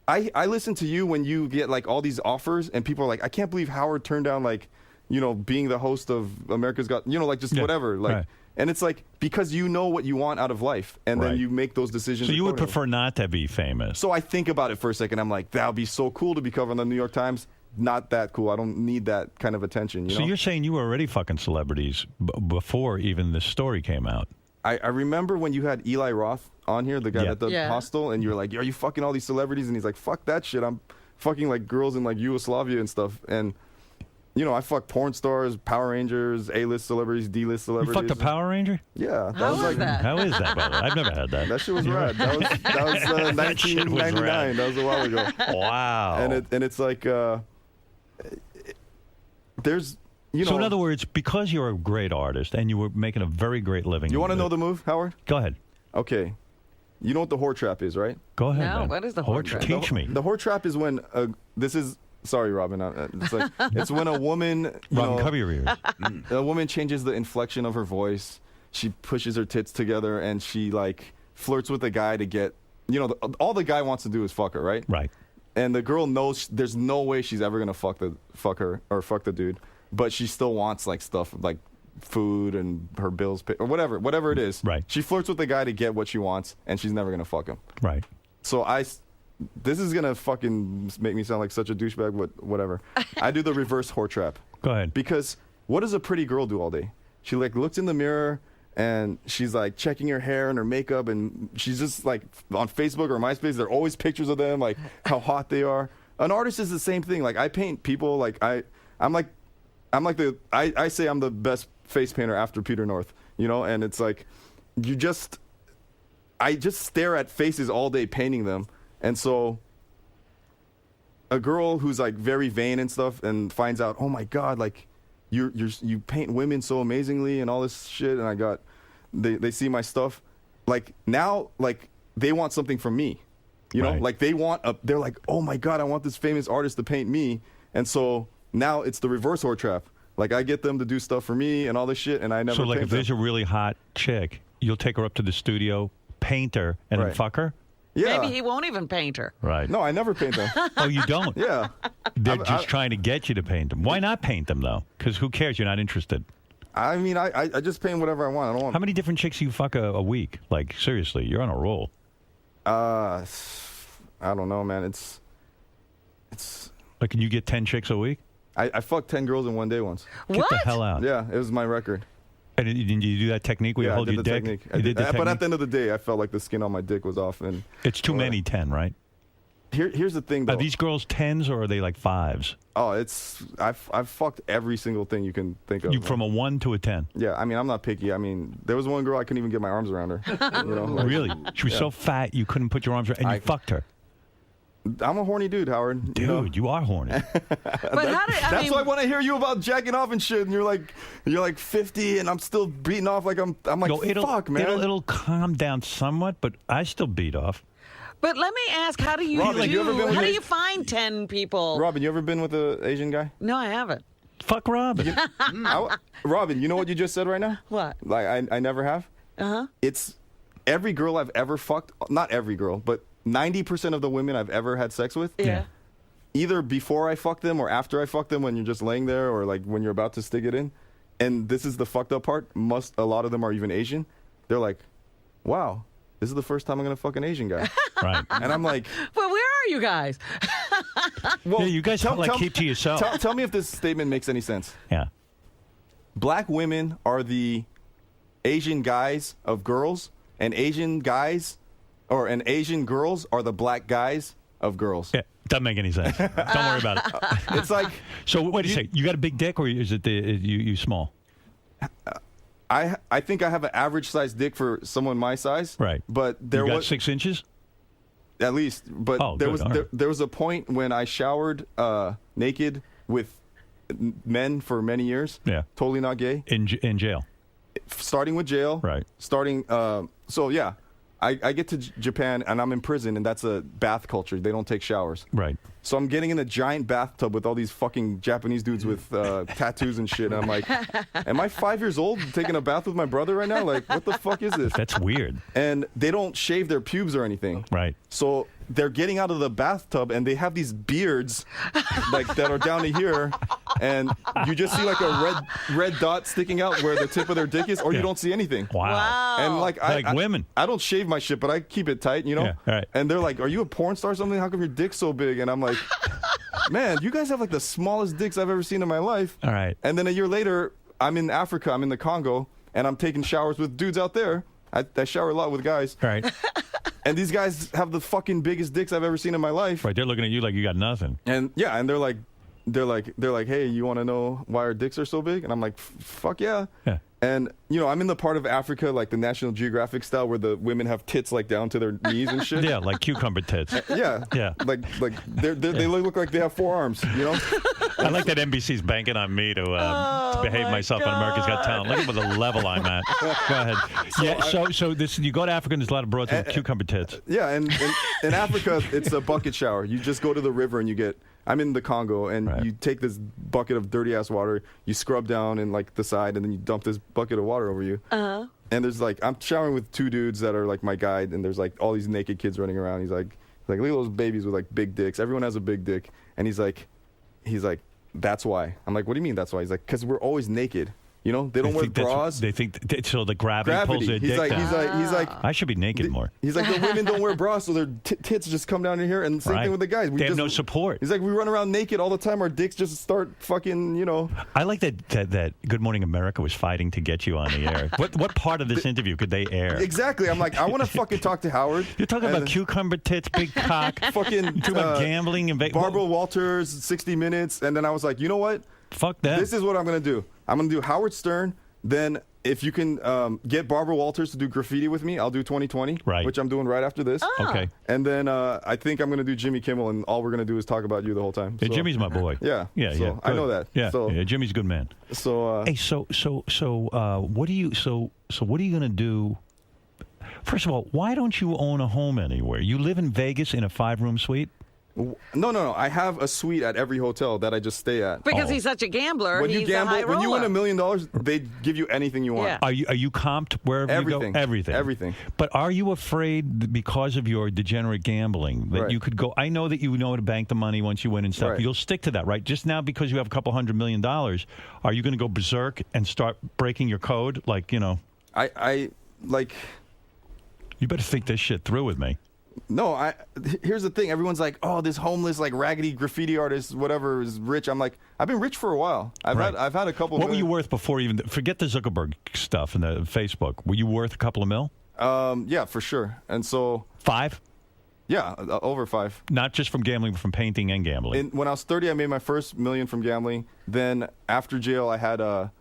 I listen to you when you get like all these offers and people are like, I can't believe Howard turned down like, you know, being the host of America's Got, you know, like just Yeah, whatever. Like, right. and it's like, because you know what you want out of life and Right. then you make those decisions. So you would accordingly. prefer not to be famous? So I think about it for a second. I'm like, that would be so cool to be covered on the New York Times. Not that cool. I don't need that kind of attention. You So know? you're saying you were already fucking celebrities before even this story came out? I remember when you had Eli Roth on here, the guy Yeah. at the Yeah. hostel, and you were like, are you fucking all these celebrities? And he's like, fuck that shit. I'm fucking like girls in like Yugoslavia and stuff. And, you know, I fuck porn stars, Power Rangers, A-list celebrities, D-list You celebrities. fucked a Power Ranger? Yeah. How was like, that? How is that, by the way? I've never had that. That shit was rad. That was That shit was 1999. rad. That was a while ago. Wow. And it's like, there's, you know. So in other words, because you're a great artist and you were making a very great living. You want to know the move, Howard? Go ahead. Okay. You know what the whore trap is, right? Go ahead. No, man. what is the whore trap? Teach me. The whore trap is when this is sorry, Robin. It's like it's when a woman, Robin, cover your ears. a woman changes the inflection of her voice. She pushes her tits together and she like flirts with a guy to get, you know, all the guy wants to do is fuck her, right? Right. And the girl knows there's no way she's ever gonna fuck her or fuck the dude, but she still wants like stuff like food and her bills paid or whatever it is. Right. She flirts with the guy to get what she wants, and she's never gonna fuck him. Right. So this is gonna fucking make me sound like such a douchebag, but whatever. I do the reverse whore trap Go ahead. because what does a pretty girl do all day? She like looks in the mirror and she's like checking her hair and her makeup, and she's just like on Facebook or MySpace. There are always pictures of them, like how hot they are. An artist is the same thing. Like I paint people. Like I say I'm the best face painter after Peter North. You know, and it's like I just stare at faces all day painting them, and so a girl who's like very vain and stuff and finds out, oh my God, like you paint women so amazingly and all this shit, and they see my stuff, like now like they want something from me, you know, like they're like, oh my God, I want this famous artist to paint me, and so now it's the reverse whore trap. Like I get them to do stuff for me and all this shit, and I never. So like paint if there's a really hot chick, you'll take her up to the studio, paint her, and then fuck her. Yeah. Maybe he won't even paint her. Right. No, I never paint them. Oh, you don't? Yeah. They're just trying to get you to paint them. Why not paint them though? Because who cares? You're not interested. I mean, I just paint whatever I want. I don't want. How many different chicks do you fuck a week? Like seriously, you're on a roll. I don't know, man. It's. Like, can you get 10 chicks a week? I fucked 10 girls in one day once. Get the hell out. Yeah, it was my record. And did you do that technique where you hold your dick? Technique. You did the technique? But at the end of the day, I felt like the skin on my dick was off. And it's too many 10, right? Here's the thing, though. Are these girls 10s or are they like 5s? Oh, I've fucked every single thing you can think of. You from a 1 to a 10? Yeah, I mean, I'm not picky. I mean, there was one girl I couldn't even get my arms around her. You know, like, really? She was so fat you couldn't put your arms around, and you fucked her. I'm a horny dude, Howard. Dude, you are horny. But That's why when I hear you about jacking off and shit, and you're like 50, and I'm still beating off like I'm like, fuck, man. It'll calm down somewhat, but I still beat off. But let me ask, how do you Robin, you ever been with how do a- you find 10 people? Robin, you ever been with an Asian guy? No, I haven't. Fuck Robin. Robin, you know what you just said right now? What? Like I never have. It's every girl I've ever fucked. Not every girl, but 90% of the women I've ever had sex with. Yeah. Either before I fuck them or after I fuck them, when you're just laying there, or like when you're about to stick it in. And this is the fucked up part. A lot of them are even Asian. They're like, wow, this is the first time I'm gonna fuck an Asian guy. Right. And I'm like, Well, where are you guys? well, Yeah, you guys keep to yourself. Tell me if this statement makes any sense. Yeah. Black women are the Asian guys of girls, and Asian girls are the black guys of girls. Yeah. Doesn't make any sense. Don't worry about it. It's like, So wait a second. You got a big dick, or is it you small? I think I have an average sized dick for someone my size. Right. But there You got was 6 inches. at least. But Oh, there good, was all right. there was a point when I showered naked with men for many years. Yeah. Totally not gay. In jail. Starting with jail. Right. Starting. So yeah, I get to Japan and I'm in prison, and that's a bath culture. They don't take showers. Right. So I'm getting in a giant bathtub with all these fucking Japanese dudes with tattoos and shit. And I'm like, am I 5 years old taking a bath with my brother right now? Like, what the fuck is this? That's weird. And they don't shave their pubes or anything. Right. So they're getting out of the bathtub and they have these beards like that are down to here, and you just see like a red dot sticking out where the tip of their dick is, or you don't see anything. Wow. And like women. I don't shave my shit, but I keep it tight, you know. Yeah, right. And they're like, "Are you a porn star or something? How come your dick's so big?" And I'm like, "Man, you guys have like the smallest dicks I've ever seen in my life." All right. And then a year later, I'm in Africa. I'm in the Congo, and I'm taking showers with dudes out there. I shower a lot with guys. All right. And these guys have the fucking biggest dicks I've ever seen in my life. Right. They're looking at you like you got nothing. And yeah, and they're like, hey, you want to know why our dicks are so big? And I'm like, fuck yeah. Yeah. And you know, I'm in the part of Africa like the National Geographic style where the women have tits like down to their knees and shit. Yeah, like cucumber tits. Yeah. Yeah. Like they look like they have 4 arms, you know? I like that NBC's banking on me to behave my myself on America's Got Talent. Look at the level I'm at. Go ahead. So this you go to Africa and there's a lot of broads with cucumber tits. Yeah, and in Africa it's a bucket shower. You just go to the river and you get. I'm in the Congo, and you take this bucket of dirty ass water, you scrub down in like the side, and then you dump this bucket of water over you. And there's like, I'm showering with 2 dudes that are like my guide, and there's like all these naked kids running around. He's like look at those babies with like big dicks. Everyone has a big dick, and he's like, that's why. I'm like, what do you mean that's why? He's like, because we're always naked. You know, they don't wear bras. They think so. The gravity pulls their dick down. He's like, I should be naked more. He's like, the women don't wear bras, so their tits just come down in here. And same thing with the guys. They have no support. He's like, we run around naked all the time. Our dicks just start fucking, you know. I like that Good Morning America was fighting to get you on the air. What part of this interview could they air? Exactly. I'm like, I want to fucking talk to Howard. You're talking about cucumber tits, big cock. Fucking You're talking about gambling and Barbara Walters, 60 Minutes. And then I was like, you know what? Fuck that. This is what I'm going to do. I'm going to do Howard Stern. Then if you can get Barbara Walters to do graffiti with me, I'll do 2020, which I'm doing right after this. Okay. And then I think I'm going to do Jimmy Kimmel, and all we're going to do is talk about you the whole time. Yeah, Jimmy's my boy. Yeah. So I know that. Yeah. So, yeah. Jimmy's a good man. So. Hey, what are you going to do? First of all, why don't you own a home anywhere? You live in Vegas in a 5-room suite? No. I have a suite at every hotel that I just stay at. Because he's such a gambler. When you he's gamble, a high when you win roller. $1 million, they give you anything you want. Yeah. Are you comped wherever you go? Everything. But are you afraid because of your degenerate gambling that you could go? I know that you know to bank the money once you win and stuff. Right. You'll stick to that, right? Just now because you have a couple $100 million, are you going to go berserk and start breaking your code? Like, you know. I like. You better think this shit through with me. No, here's the thing. Everyone's like, oh, this homeless, like, raggedy graffiti artist, whatever, is rich. I'm like, I've been rich for a while. I've had a couple. What were you worth before even? Forget the Zuckerberg stuff and the Facebook. Were you worth a couple of mil? Yeah, for sure. And so 5? Yeah, over 5. Not just from gambling, but from painting and gambling. When I was 30, I made my first $1 million from gambling. Then after jail, I had a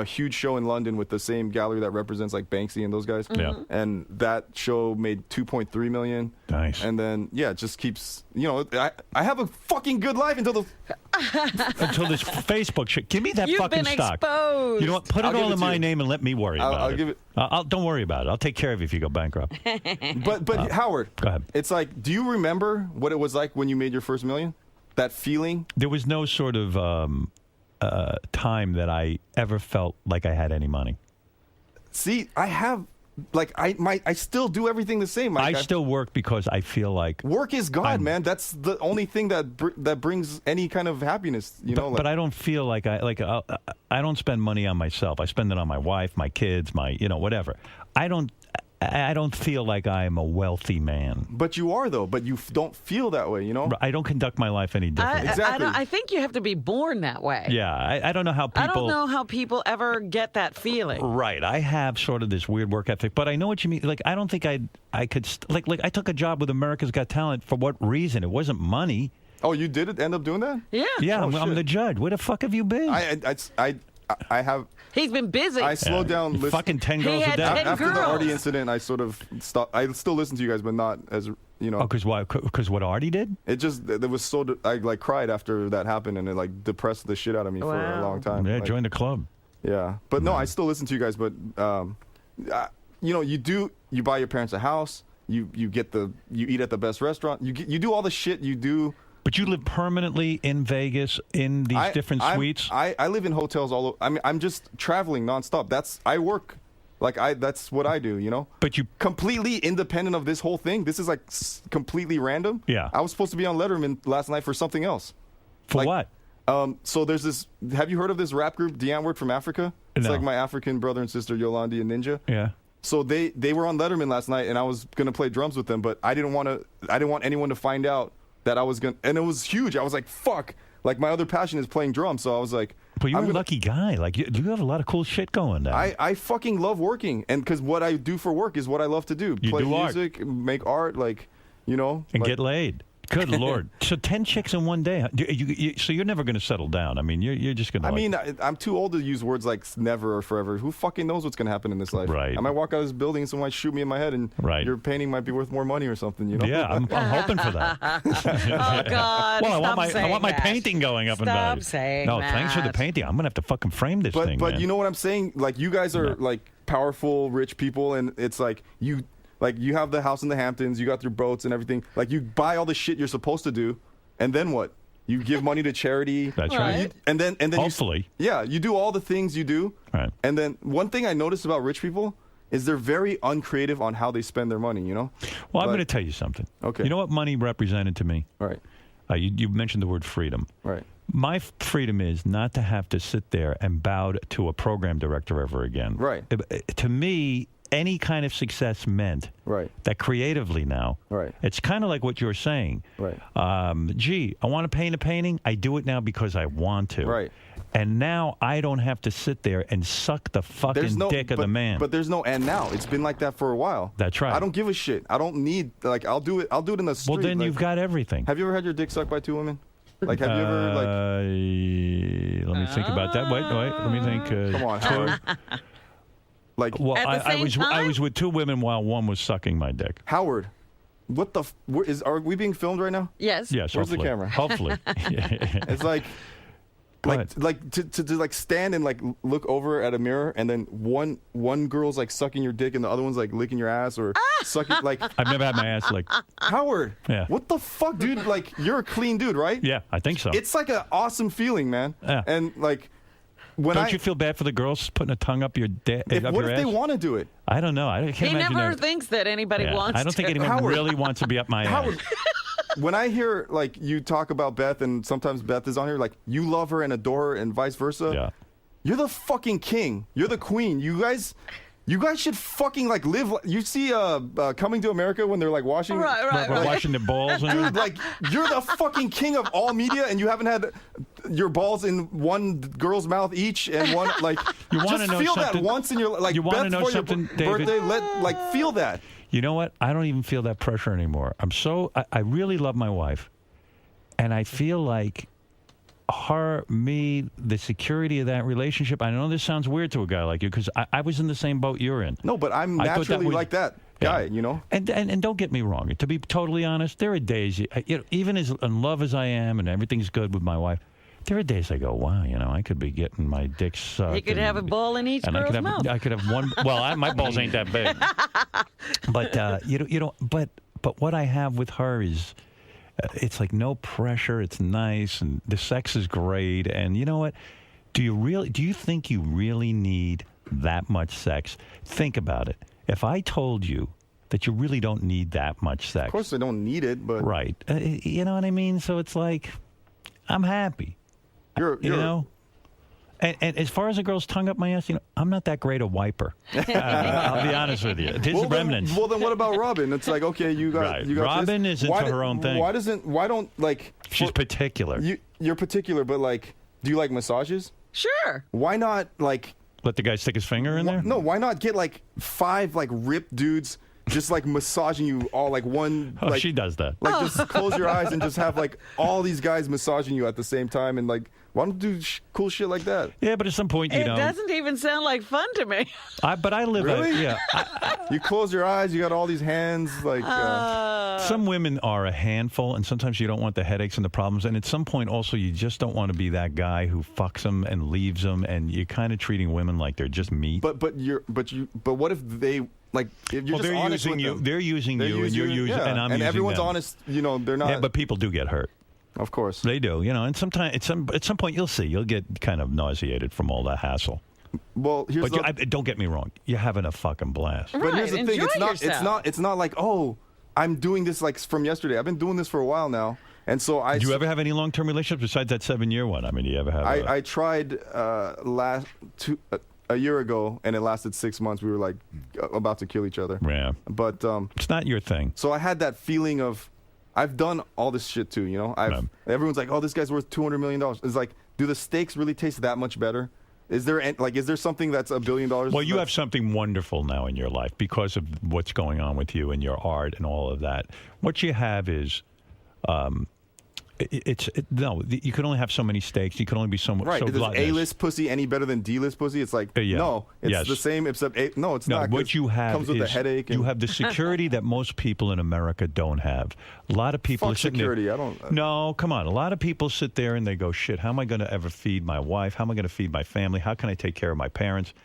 huge show in London with the same gallery that represents like Banksy and those guys. Yeah. And that show made $2.3 million. Nice. And then it just keeps, I have a fucking good life until this Facebook shit. Give me that You've fucking been stock. Exposed. You know what? Put it all in my name and let me worry about it. I'll give it. Don't worry about it. I'll take care of you if you go bankrupt. But Howard, go ahead. It's like, do you remember what it was like when you made your first $1 million? That feeling? There was no sort of time that I ever felt like I had any money. See, I have, like, I still do everything the same. I still work because I feel like work is God, man. That's the only thing that brings any kind of happiness. But I don't feel like I don't spend money on myself. I spend it on my wife, my kids, my whatever. I don't feel like I'm a wealthy man. But you are, though. But you don't feel that way, I don't conduct my life any differently. Exactly. I think you have to be born that way. Yeah, I don't know how people... I don't know how people ever get that feeling. Right. I have sort of this weird work ethic, but I know what you mean. Like, I don't think I could... Like, I took a job with America's Got Talent. For what reason? It wasn't money. Oh, you did end up doing that? Yeah. Yeah, Oh, I'm the judge. Where the fuck have you been? I have... He's been busy. I slowed down. Fucking 10 girls a day. After the Artie incident, I sort of stopped. I still listen to you guys, but not as, Oh, because why? Because what Artie did? It just, it was so, I like cried after that happened, and it like depressed the shit out of me for a long time. Yeah, like, join the club. Yeah. But no, I still listen to you guys, but, you buy your parents a house, you eat at the best restaurant, you do all the shit you do. But you live permanently in Vegas in these different suites? I live in hotels all over. I mean, I'm just traveling nonstop. I work. That's what I do, But you completely independent of this whole thing. This is like completely random. Yeah. I was supposed to be on Letterman last night for something else. For what? So there's this. Have you heard of this rap group, The Antwoord from Africa? It's No. like my African brother and sister, Yolandi and Ninja. Yeah. So they were on Letterman last night, and I was gonna play drums with them, but I didn't want anyone to find out that I was gonna. And it was huge. I was like, fuck. Like, my other passion is playing drums, so I was like... But you're a lucky guy. Like, you have a lot of cool shit going down. I fucking love working, and because what I do for work is what I love to do. You Play do music, make art, And get laid. Good Lord. So 10 chicks in one day. So you're never going to settle down. I mean, you're just going to... I mean, I'm too old to use words like never or forever. Who fucking knows what's going to happen in this life? Right. I might walk out of this building and someone might shoot me in my head, and your painting might be worth more money or something, Yeah, I'm hoping for that. Oh, God. Well, I want my that. painting going up in value. Stop saying No, that. thanks for the painting. I'm going to have to fucking frame this thing, But man. you know what I'm saying? Like, you guys are, like, powerful, rich people, and it's like, you have the house in the Hamptons, you got your boats and everything. Like, you buy all the shit you're supposed to do, and then what? You give money to charity. That's right. And then hopefully. You do all the things you do. Right. And then one thing I noticed about rich people is they're very uncreative on how they spend their money, Well, I'm going to tell you something. Okay. You know what money represented to me? Right. You mentioned the word freedom. Right. My freedom is not to have to sit there and bow to a program director ever again. Right. To me, any kind of success meant that creatively now, it's kind of like what you're saying. Right. Gee, I want to paint a painting. I do it now because I want to. Right. And now I don't have to sit there and suck the fucking dick of the man. But there's no and now. It's been like that for a while. That's right. I don't give a shit. I don't need I'll do it in the street. Well, then you've got everything. Have you ever had your dick sucked by 2 women? Like, have you ever let me think about that. Wait. Let me think. Come on, Howard. Well, At the same time? I was with 2 women while one was sucking my dick. Howard, what the? Are we being filmed right now? Yes. Yes. Where's the hopefully. camera? Hopefully. It's like to stand and like look over at a mirror and then one girl's like sucking your dick and the other one's like licking your ass or sucking like. I've never had my ass licked. Howard. Yeah. What the fuck, dude? Like, you're a clean dude, right? Yeah, I think so. It's like an awesome feeling, man. Yeah. And like, Don't you feel bad for the girls putting a tongue up your what if they want to do it? I don't know. I can't He imagine. never thinks that anybody wants to. I don't think anyone Howard. really wants to be up my Howard, ass. when I hear like you talk about Beth and sometimes Beth is on here, like you love her and adore her and vice versa. Yeah. You're the fucking king. You're the queen. You guys should fucking like live. You see, Coming to America when they're like washing. We're washing the balls. And Dude, like you're the fucking king of all media, and you haven't had your balls in one girl's mouth each, and one like. You wanna just know feel that something? once in your like. You wanna Beth, know for something, your David? birthday? Feel that. You know what? I don't even feel that pressure anymore. I really love my wife, and I feel like the security of that relationship. I know this sounds weird to a guy like you because I was in the same boat you're in. No, but I'm naturally like that guy, you know. And don't get me wrong. To be totally honest, there are days, even as in love as I am, and everything's good with my wife. There are days I go, wow, I could be getting my dick sucked. You could have a ball in each girl's mouth. I could have one. Well, my balls ain't that big. But But what I have with her is, it's like no pressure. It's nice, and the sex is great. And you know what? Do you think you really need that much sex? Think about it. If I told you that you really don't need that much sex, Of course, I don't need it, but right? You know what I mean? So it's like, I'm happy. You're And as far as a girl's tongue up my ass, I'm not that great a wiper. I'll be honest with you. There's remnants. Then what about Robin? It's like, okay, you got Robin this. is into her own thing. Why don't like she's particular. You're particular, but like, do you like massages? Sure. Why not like let the guy stick his finger in there? No, why not get like 5 like ripped dudes just like massaging you all like one. Oh, like, she does that. Like just close your eyes and just have like all these guys massaging you at the same time and like. Why don't you do cool shit like that? Yeah, but at some point, it doesn't even sound like fun to me. But I live. Really? Yeah. You close your eyes. You got all these hands. Like some women are a handful, and sometimes you don't want the headaches and the problems. And at some point, also, you just don't want to be that guy who fucks them and leaves them, and you're kind of treating women like they're just meat. But what if they like? If you're they're honest using with you. them, They're using you, and you're using, and I'm using everyone's them. honest. They're not. Yeah, but people do get hurt. Of course. They do, and sometimes at some point you'll get kind of nauseated from all that hassle. Well, don't get me wrong, you're having a fucking blast. But here's the thing, it's not like, oh, I'm doing this like from yesterday. I've been doing this for a while now. And so Do you ever have any long-term relationships besides that 7-year one? I mean, do you ever have I tried a year ago and it lasted 6 months. We were like about to kill each other. Yeah. But it's not your thing. So I had that feeling of I've done all this shit too, Everyone's like, "Oh, this guy's worth $200 million." It's like, do the steaks really taste that much better? Is there something that's $1 billion? Well, you have something wonderful now in your life because of what's going on with you and your art and all of that. What you have is, you can only have so many steaks. You can only be so much. Right. So Is A-list pussy any better than D-list pussy? It's like, no, it's the same except no, it's not. What you have comes with a headache. You have the security that most people in America don't have. A lot of people Fuck are sitting security. there. I don't. No, come on. A lot of people sit there and they go, shit, how am I going to ever feed my wife? How am I going to feed my family? How can I take care of my parents?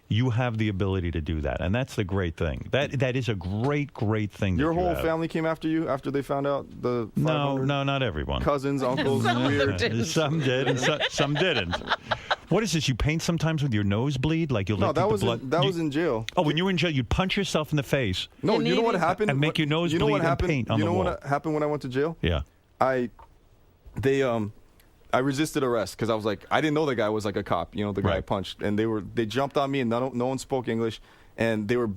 You have the ability to do that, and that's the great thing. That is a great thing. Your whole family came after you after they found out the 500? No, not everyone. Cousins, uncles, weird. Some did, and some didn't. What is this? You paint sometimes with your nose bleed, like you'll let the blood. That was in jail. Oh, when you were in jail, you'd punch yourself in the face. No, you know what happened? And make your nose bleed and paint on the wall. You know what happened when I went to jail? Yeah. They I resisted arrest because I was like, I didn't know the guy was like a cop, the guy I punched, and they jumped on me, and no one spoke English, and they were,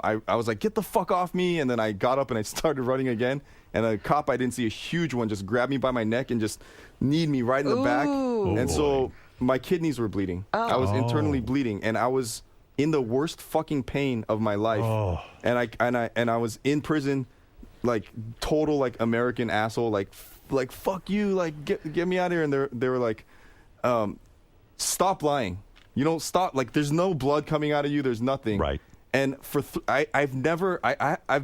I was like, get the fuck off me, and then I got up and I started running again, and a cop I didn't see, a huge one, just grabbed me by my neck and just kneed me right in the back, and so my kidneys were bleeding. I was internally bleeding, and I was in the worst fucking pain of my life, and I was in prison, like total like American asshole, like fuck you, like get me out of here, and they were like, stop lying, stop, like there's no blood coming out of you, there's nothing, right? And I've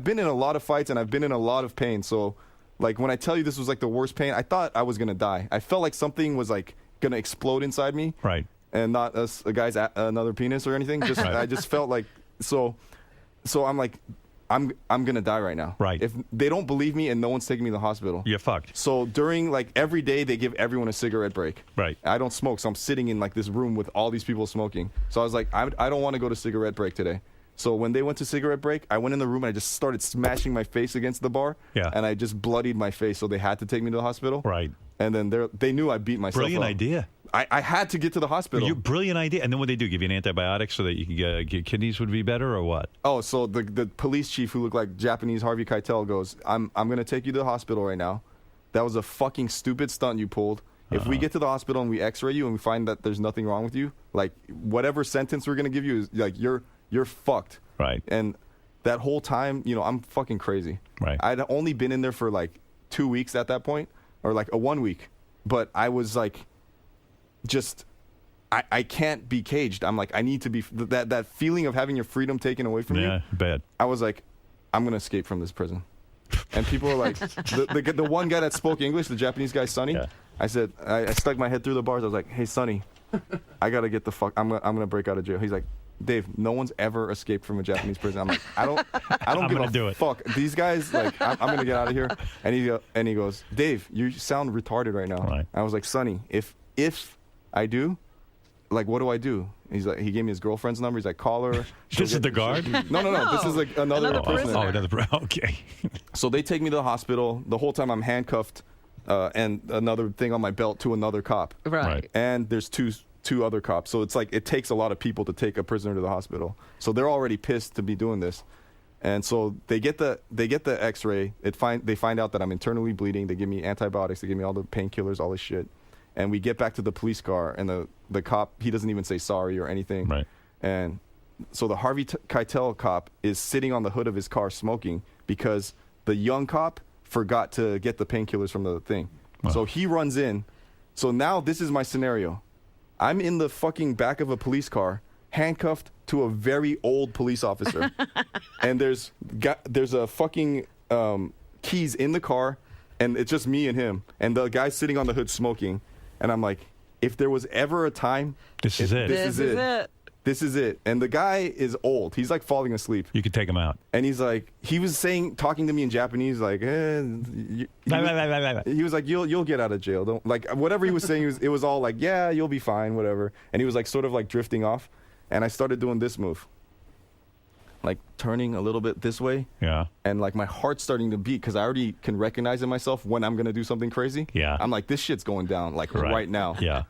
been in a lot of fights and I've been in a lot of pain, so like when I tell you this was like the worst pain, I thought I was gonna die. I felt like something was like gonna explode inside me, right? And not a guy's another penis or anything. Just I just felt like so I'm like, I'm gonna die right now. Right. If they don't believe me and no one's taking me to the hospital, you're fucked. So during like every day they give everyone a cigarette break. Right. I don't smoke, so I'm sitting in like this room with all these people smoking. So I was like, I don't want to go to cigarette break today. So when they went to cigarette break, I went in the room and I just started smashing my face against the bar. Yeah. And I just bloodied my face, so they had to take me to the hospital. Right. And then they knew I beat myself Brilliant up. idea. I had to get to the hospital. Brilliant idea. And then what they do? Give you an antibiotic so that you can your kidneys would be better, or what? Oh, so the police chief, who looked like Japanese Harvey Keitel, goes, I'm gonna take you to the hospital right now. That was a fucking stupid stunt you pulled. If we get to the hospital and we X-ray you and we find that there's nothing wrong with you, like whatever sentence we're gonna give you is like you're fucked. Right. And that whole time, I'm fucking crazy. Right. I'd only been in there for like 2 weeks at that point, or like a 1 week, but I was like, just. I can't be caged. I'm like, I need to be, that feeling of having your freedom taken away from you. Yeah, bad. I was like, I'm going to escape from this prison. And people were like, the one guy that spoke English, the Japanese guy, Sonny, I said, I stuck my head through the bars. I was like, hey, Sonny, I got to get the fuck, I'm going to break out of jail. He's like, Dave, no one's ever escaped from a Japanese prison. I'm like, I don't give a fuck. These guys, like, I'm going to get out of here. And he goes, Dave, you sound retarded right now. Right. I was like, Sonny, if I do, like, what do I do? He's like, he gave me his girlfriend's number. He's like, call her. This is the guard? No. This is like another person. Okay. So they take me to the hospital. The whole time I'm handcuffed, and another thing on my belt to another cop. Right. And there's two other cops. So it's like it takes a lot of people to take a prisoner to the hospital. So they're already pissed to be doing this. And so they get the X-ray. They find out that I'm internally bleeding. They give me antibiotics. They give me all the painkillers, all this shit. And we get back to the police car, and the cop, he doesn't even say sorry or anything. Right. And so the Harvey Keitel cop is sitting on the hood of his car smoking because the young cop forgot to get the painkillers from the thing. Wow. So he runs in. So now this is my scenario. I'm in the fucking back of a police car, handcuffed to a very old police officer. And there's a fucking keys in the car, and it's just me and him. And the guy's sitting on the hood smoking. And I'm like, if there was ever a time, this is it. This is it. And the guy is old. He's like falling asleep. You could take him out. And he's like, he was talking to me in Japanese, like, he was like, you'll get out of jail. Don't, like, whatever he was saying, it was all like, yeah, you'll be fine, whatever. And he was like sort of like drifting off. And I started doing this move, like turning a little bit this way. Yeah. And like my heart's starting to beat because I already can recognize in myself when I'm going to do something crazy. Yeah. I'm like, this shit's going down like right now. Yeah.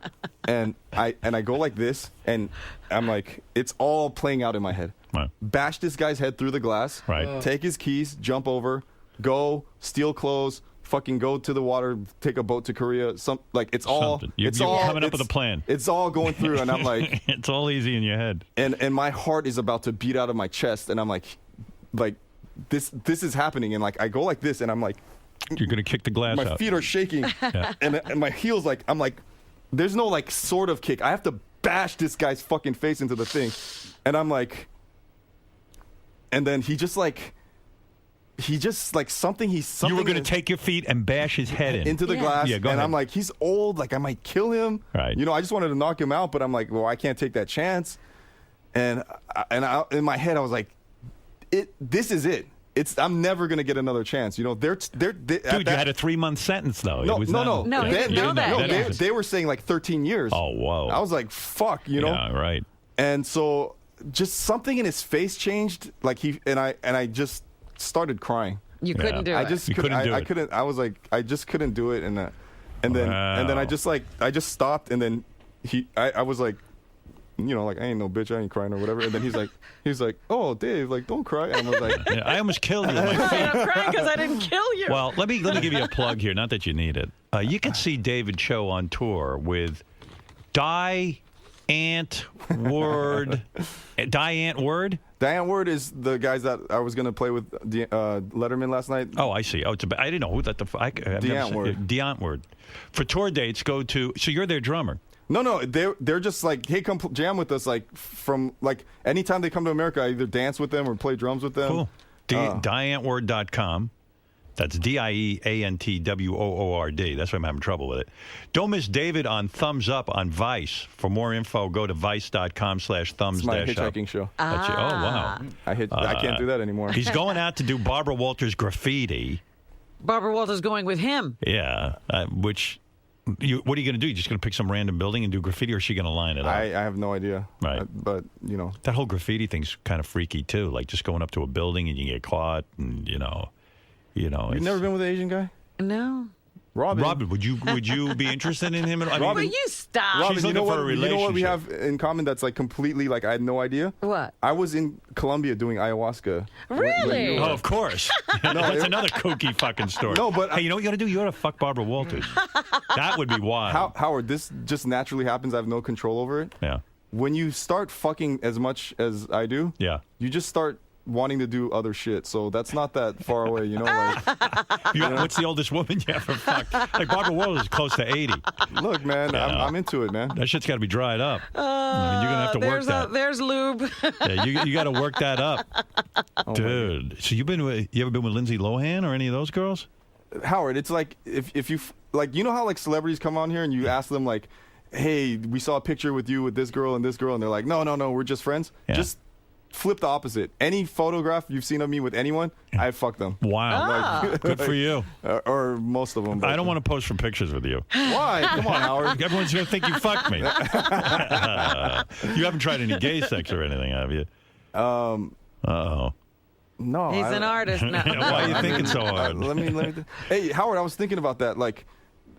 And I go like this, and I'm like, it's all playing out in my head. Right. Bash this guy's head through the glass. Right. Take his keys, jump over, go, steal clothes, fucking go to the water, take a boat to Korea. You're coming up with a plan. It's all going through, and I'm like, it's all easy in your head. And my heart is about to beat out of my chest, and I'm like this is happening, and like I go like this, and I'm like, you're gonna kick the glass out. My feet are shaking, and my heels I'm like, there's no like sort of kick. I have to bash this guy's fucking face into the thing, and I'm like, and then he just like something. You were going to take your feet and bash his head into the glass. Yeah, go and ahead. I'm like, he's old. Like, I might kill him. Right. I just wanted to knock him out, but I'm like, well, I can't take that chance. And in my head, I was like, this is it. I'm never going to get another chance. Dude, you had a 3-month sentence, though. No. He didn't know that. They were saying like 13 years. Oh, whoa. I was like, fuck, Yeah, right. And so just something in his face changed. Like I just started crying. You couldn't do it. I just couldn't do it. I was like, I just couldn't do it. And And then Wow. I just stopped, and then I was like, you know, like, I ain't no bitch, I ain't crying or whatever. And then he's like, oh, Dave, like, don't cry. And I was like, Yeah, I almost killed you with my feet. I'm crying because I didn't kill you. Well, let me give you a plug here. Not that you need it. You can see David Choe on tour with Diane Ward. Diane Ward? Diane Ward is the guys that I was going to play with Letterman last night. Oh, I see. Oh, I didn't know who that. Deant Ward. Deant Ward. For tour dates, go to. So you're their drummer. No, they're just like, hey, come jam with us. Like, from, like, anytime they come to America, I either dance with them or play drums with them. Cool. DiantWord.com. That's DIEANTWOORD. That's why I'm having trouble with it. Don't miss David on Thumbs Up on Vice. For more info, go to vice.com/thumbs-up. It's my hitchhiking show. That's it. Oh, wow. I can't do that anymore. He's going out to do Barbara Walters graffiti. Barbara Walters going with him. Yeah. What are you going to do? You just going to pick some random building and do graffiti, or is she going to line it up? I have no idea. Right. But, you know. That whole graffiti thing's kind of freaky, too. Like, just going up to a building and you get caught and, you know. You've never been with an Asian guy? No. Robin, would you be interested in him? Will you stop? Robin, She's you know looking for a what? You know what we relationship. have in common that's like completely like I had no idea. What? I was in Colombia doing ayahuasca. Really? Oh, of course. That's another kooky fucking story. No, but- hey, you know what you got to do? You got to fuck Barbara Walters. That would be wild. Howard, this just naturally happens. I have no control over it. Yeah. When you start fucking as much as I do, Yeah. you just start wanting to do other shit. So that's not that far away, you know. Like, What's the oldest woman you ever fucked? Like Barbara Walters is close to 80. look, man, Yeah. I'm into it, man. That shit's got to be dried up. You're gonna have to work that. There's lube. Yeah, you got to work that up, dude. So you ever been with Lindsay Lohan or any of those girls? Howard, it's like if you like, you know how like celebrities come on here and you ask them like, hey, we saw a picture with you with this girl, and they're like, no, we're just friends. Yeah. Just flip the opposite. Any photograph you've seen of me with anyone, I fuck them. Wow. Good for you. Or most of them. I don't want to post for pictures with you. Why? Come on, Howard. Everyone's going to think you fucked me. You haven't tried any gay sex or anything, have you? Uh-oh. No. He's an artist now. Why are you thinking so hard? Let me Hey, Howard, I was thinking about that. Like,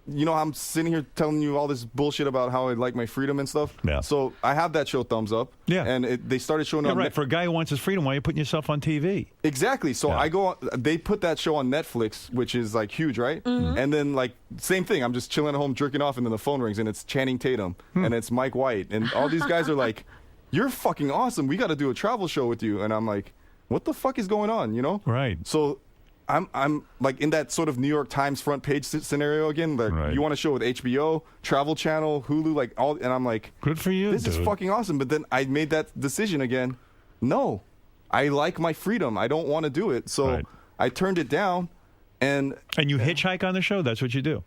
you know, I'm sitting here telling you all this bullshit about how I like my freedom and stuff. Yeah. So I have that show Thumbs Up. Yeah. And they started showing Yeah, up. right. For a guy who wants his freedom, why are you putting yourself on TV? Exactly. So Yeah. they put that show on Netflix, which is like huge, right? Mm-hmm. And then like same thing. I'm just chilling at home jerking off, and then the phone rings, and it's Channing Tatum, and it's Mike White, and all these guys are like, "You're fucking awesome. We got to do a travel show with you." And I'm like, "What the fuck is going on?" You know? Right. So I'm like in that sort of New York Times front page scenario again. Like, Right. you want to show with HBO, Travel Channel, Hulu, like all, and I'm like, Good for you, this dude. is fucking awesome. But then I made that decision again. No, I like my freedom. I don't want to do it. So Right. I turned it down, and You hitchhike on the show? That's what you do?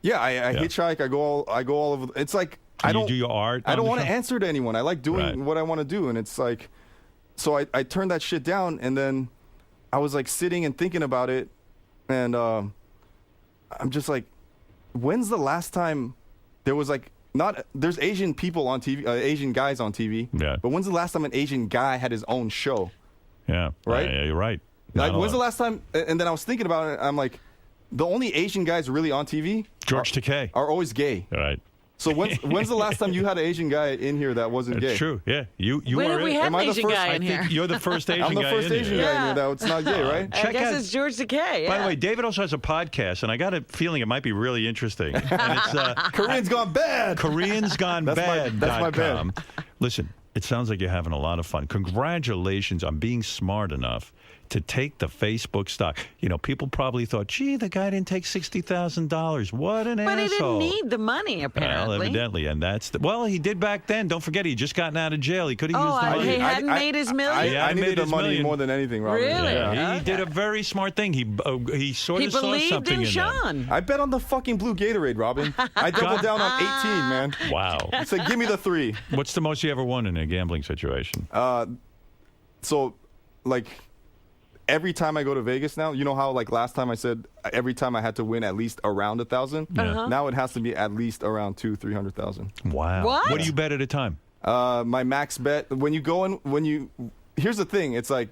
yeah, I hitchhike. I go all over. It's like I You don't do your art I on don't the want to show? answer to anyone. I like doing Right. what I want to do, and it's like, so I turned that shit down, and then I was like sitting and thinking about it, and I'm just like, when's the last time there was like there's Asian people on TV, Asian guys on TV, Yeah. but when's the last time an Asian guy had his own show? Yeah. Right? Yeah, you're right. Like, Not a when's the lot. last time? And then I was thinking about it. I'm like, the only Asian guys really on TV George Takei. are always gay. All right. So when's the last time you had an Asian guy in here that wasn't gay? It's true. Yeah. You When are have we it. had Am an I the Asian first? guy I in think here? You're the first Asian I'm the guy first in Asian here. guy in Yeah. here that's not gay, right? I Check guess out- it's George Takei. By the yeah. way, David also has a podcast, and I got a feeling it might be really interesting. And it's Korean's gone bad. KoreansGoneBad.com. That's my bad. Listen, it sounds like you're having a lot of fun. Congratulations on being smart enough to take the Facebook stock. You know, people probably thought, gee, the guy didn't take $60,000. What an But he asshole. didn't need the money, apparently. Well, evidently, and well, he did back then. Don't forget, he just gotten out of jail. He could have used the money. he hadn't made his million? Yeah, I he needed made the his money million. more than anything, Robert. Really? Yeah, he Okay. did a very smart thing. He sort He of saw believed something in in them. Sean. I bet on the fucking blue Gatorade, Robin. I doubled down on 18, man. Wow. I said, give me the 3. What's the most you ever won in a gambling situation? So, like, every time I go to Vegas now, you know how, like, last time I said every time I had to win at least around 1,000? Yeah. Now it has to be at least around 300,000. Wow. What? do you bet at a time? My max bet, here's the thing, it's like,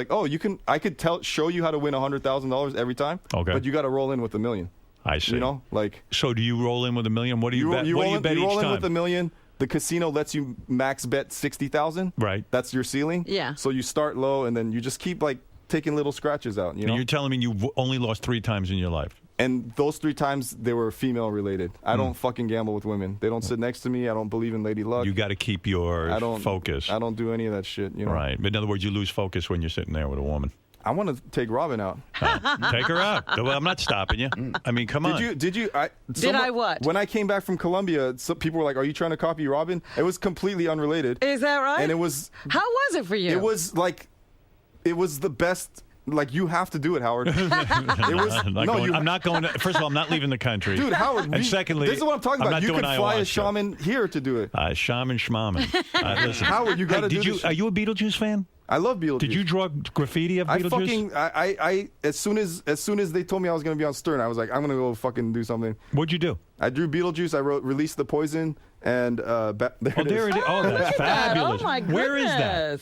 oh, I could show you how to win $100,000 every time, Okay. but you got to roll in with $1 million. I see. You know, like. So do you roll in with $1 million? What do you bet? What do you bet you roll each in time? with $1 million. The casino lets you max bet 60,000. Right. That's your ceiling. Yeah. So you start low, and then you just keep like taking little scratches out. You know. And you're telling me you've only lost 3 times in your life? And those 3 times they were female related. I don't fucking gamble with women. They don't sit next to me. I don't believe in lady luck. You got to keep your focus. I don't do any of that shit. You know. Right. But in other words, you lose focus when you're sitting there with a woman. I want to take Robin out. Take her out. Well, I'm not stopping you. I mean, come on. Did you? Did I what? When I came back from Colombia, some people were like, "Are you trying to copy Robin?" It was completely unrelated. Is that right? And it was. How was it for you? It was like, it was the best. Like, you have to do it, Howard. It was I'm not going. First of all, I'm not leaving the country, dude. Howard. And secondly, this is what I'm talking about. You could fly a ayahuasca. shaman here to do it. Shaman schmaman. Listen, Howard, you got to do this. Are you a Beetlejuice fan? I love Beetlejuice. Did you draw graffiti of Beetlejuice? I as soon as they told me I was going to be on Stern, I was like, I'm going to go fucking do something. What'd you do? I drew Beetlejuice. I wrote "Release the Poison," and there it is. Oh, that's fabulous. Oh my goodness. Where is that?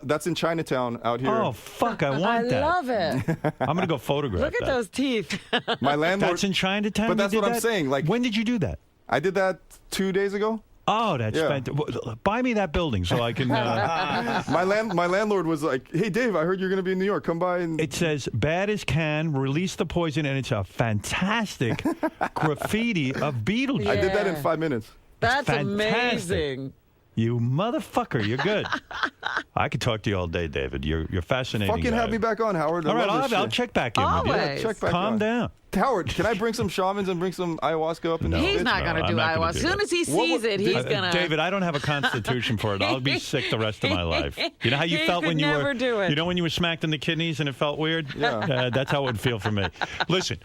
That's in Chinatown out here. Oh fuck! I want that. I love it. I'm gonna go photograph. Look at that. those teeth. My landlord. That's in Chinatown. But that's you did what I'm that? saying. Like, when did you do that? I did that 2 days ago. Oh, that's Yeah. fantastic. Buy me that building so I can. My landlord was like, "Hey, Dave, I heard you're going to be in New York. Come by." And It says "Bad as Can," release the poison, and it's a fantastic graffiti of Beetlejuice. Yeah. I did that in 5 minutes. That's Fantastic. amazing. You motherfucker, you're good. I could talk to you all day, David. You're fascinating. Fucking guy. have me back on, Howard. All right, love this I'll shit. check back in with you. Always. Check back Calm on. down. Howard, can I bring some shamans and bring some ayahuasca up in No. this He's bitch? not going to I'm do not gonna ayahuasca. do As soon that. as he sees it, he's going to. David, I don't have a constitution for it. I'll be sick the rest of my life. You know how you He felt could when you never were do it. You know when you were smacked in the kidneys and it felt weird? Yeah. That's how it would feel for me. Listen,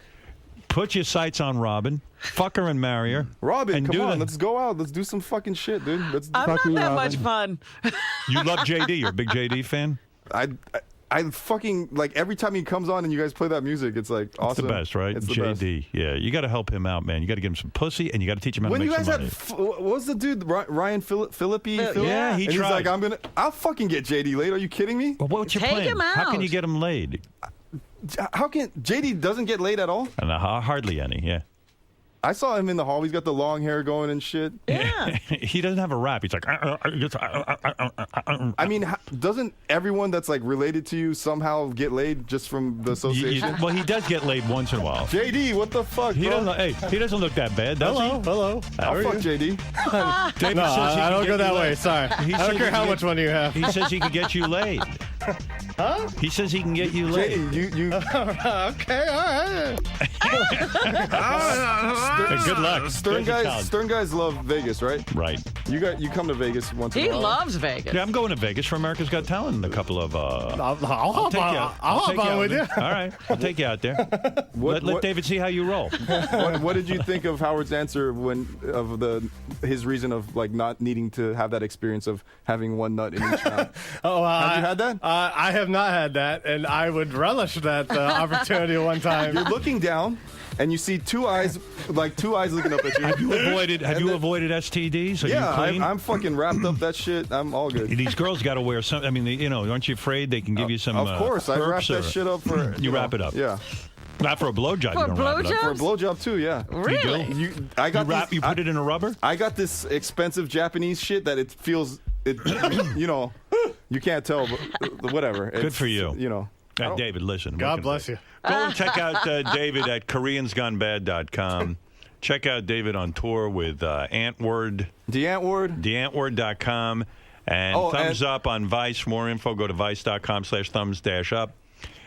put your sights on Robin. Fuck her and marry her. Robin, and come do on, that. let's go out. Let's do some fucking shit, dude. Let's I'm not fucking that Robin. much fun. You love JD. You're a big JD fan? I fucking like every time he comes on and you guys play that music, it's like awesome. It's the best, right? It's the JD. best. Yeah, you got to help him out, man. You got to give him some pussy, and you got to teach him how When to you make guys some had, money. what was the dude, Ryan Philippi? Yeah, he and tried. He's like, I'll fucking get JD laid. Are you kidding me? Well, what's your Take plan? him How can out. you get him laid? How can JD doesn't get laid at all? And hardly any. Yeah. I saw him in the hall. He's got the long hair going and shit. Yeah. He doesn't have a rap. He's like. I mean, doesn't everyone that's like related to you somehow get laid just from the association? Well, he does get laid once in a while. JD, what the fuck, He bro? doesn't. Hey, he doesn't look that bad, does Hello. How I'll are fuck you? JD. David No, says he I can don't get go you that laid. way. Sorry. He I says don't care he how can much get- money you have. He says he can get you laid. Huh? He says he can get you laid. JD, you Okay, all right. Hey, good luck. Stern guys love Vegas, right? Right. You come to Vegas once in He a while. loves Vegas. Yeah, I'm going to Vegas for America's Got Talent in a couple of. I'll hop take on. you out. I'll take hop on out with there. you. All right, I'll take you out there. Let What- David see how you roll. what did you think of Howard's answer his reason of like not needing to have that experience of having one nut in each mouth? Oh, Have you had that? I have not had that, and I would relish that opportunity one time. You're looking down, and you see two eyes looking up at you. Have you avoided And STDs? Are yeah, you clean? I'm fucking wrapped up that shit. I'm all good. These girls got to wear some. I mean, aren't you afraid they can give you some? Of course, I wrap herps that or- shit up for. You wrap it up. Yeah, Not for a blowjob. For You don't wrap it up. for a blowjob? blowjob too. Yeah. Really? You You put it in a rubber. I got this expensive Japanese shit that it feels you can't tell, but whatever. Good for you. You know. David, listen. God bless you. Go and check out David at KoreansGoneBad.com. Check out David on tour with Antword, DeAntword. DeAntword.com. And thumbs up on Vice. For more info, go to vice.com/thumbs-up.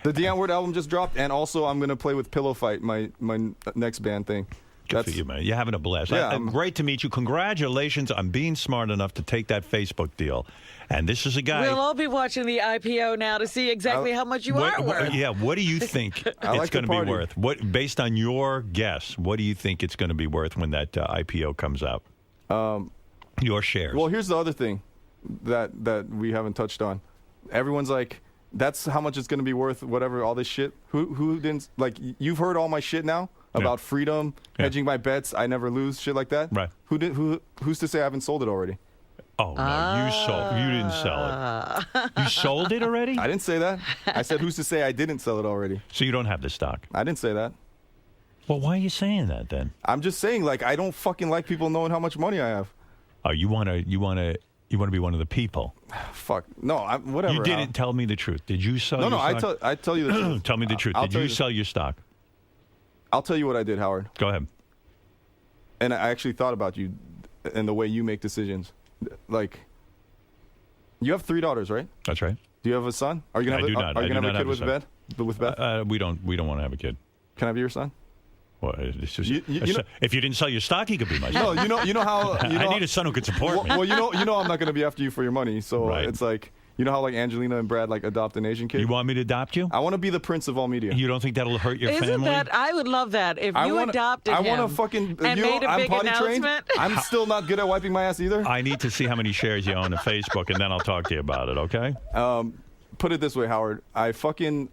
The DeAntword album just dropped, and also I'm gonna play with Pillow Fight, my next band thing. Good for you, man. You're having a blast. Yeah, great to meet you. Congratulations on being smart enough to take that Facebook deal. And this is a guy. We'll all be watching the IPO now to see exactly how much you are worth. Yeah, what do you think it's like going to to be party. worth? What, based on your guess, what do you think it's going to be worth when that IPO comes out? Your shares. Well, here's the other thing that we haven't touched on. Everyone's like, that's how much it's going to be worth, whatever, all this shit. Who didn't, like, you've heard all my shit now about freedom, hedging my bets, I never lose, shit like that. Right. Who's to say I haven't sold it already? Oh, no, you didn't sell it. You sold it already? I didn't say that. I said, who's to say I didn't sell it already? So you don't have the stock. I didn't say that. Well, why are you saying that then? I'm just saying, like, I don't fucking like people knowing how much money I have. Oh, you want to be one of the people. Fuck. No, whatever. You didn't tell me the truth. Did you sell? No, your stock? I tell you the truth. Tell me the truth. Did you sell your stock? I'll tell you what I did, Howard. Go ahead. And I actually thought about you and the way you make decisions. Like, you have 3 daughters, right? That's right. Do you have a son? Are you gonna have, I do not. Are you I do gonna have not a kid have a with Beth? We don't want to have a kid. Can I be your son? Well, it's just, You know- if you didn't sell your stock, he could be my son. No, you know how I need a son who could support me. well, you know I'm not gonna be after you for your money. So Right. it's like, you know how like Angelina and Brad like adopt an Asian kid. You want me to adopt you? I want to be the prince of all media. You don't think that'll hurt your Isn't family? that? I would love that if you adopted him. I want to fucking. and you made know, a I'm big potty trained. announcement. I'm still not good at wiping my ass either. I need to see how many shares you own of Facebook, and then I'll talk to you about it, okay? Put it this way, Howard. I fucking.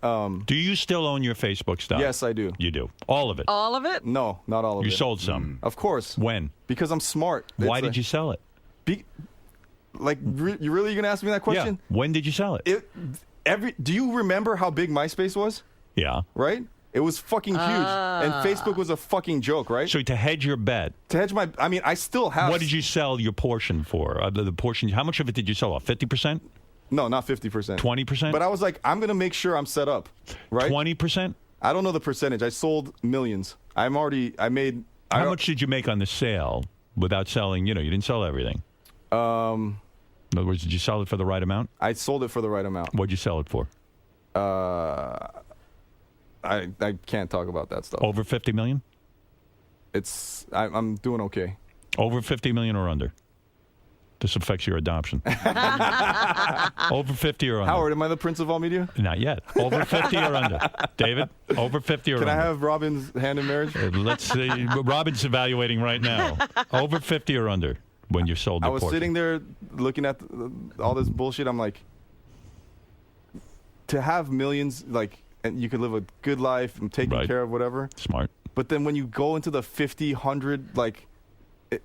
Do you still own your Facebook stock? Yes, I do. You do. All of it. All of it? No, not all of You it. sold some. Of course. When? Because I'm smart. Why did you sell it? You really gonna ask me that question? Yeah. When did you sell it? Do you remember how big MySpace was? Yeah. Right? It was fucking huge, and Facebook was a fucking joke, right? So to hedge your bet, I mean, I still have. what did you sell your portion for? The portion. How much of it did you sell off? 50%? No, not 50%. 20%? But I was like, I'm gonna make sure I'm set up, right? 20%? I don't know the percentage. I sold millions. I made. How much did you make on the sale without selling? You didn't sell everything. In other words, did you sell it for the right amount? I sold it for the right amount. What'd you sell it for? I can't talk about that stuff. Over 50 million? I'm doing okay. Over 50 million or under? This affects your adoption. Over 50 or under? Howard, am I the prince of all media? Not yet. Over 50 or under? David, over 50 or Can under? I have Robin's hand in marriage? Let's see. Robin's evaluating right now. Over 50 or under when you sold the I was portion? sitting there looking at all this bullshit. I'm like, to have millions, like, and you could live a good life and taking care of whatever. Smart. But then when you go into the 50, 100, like,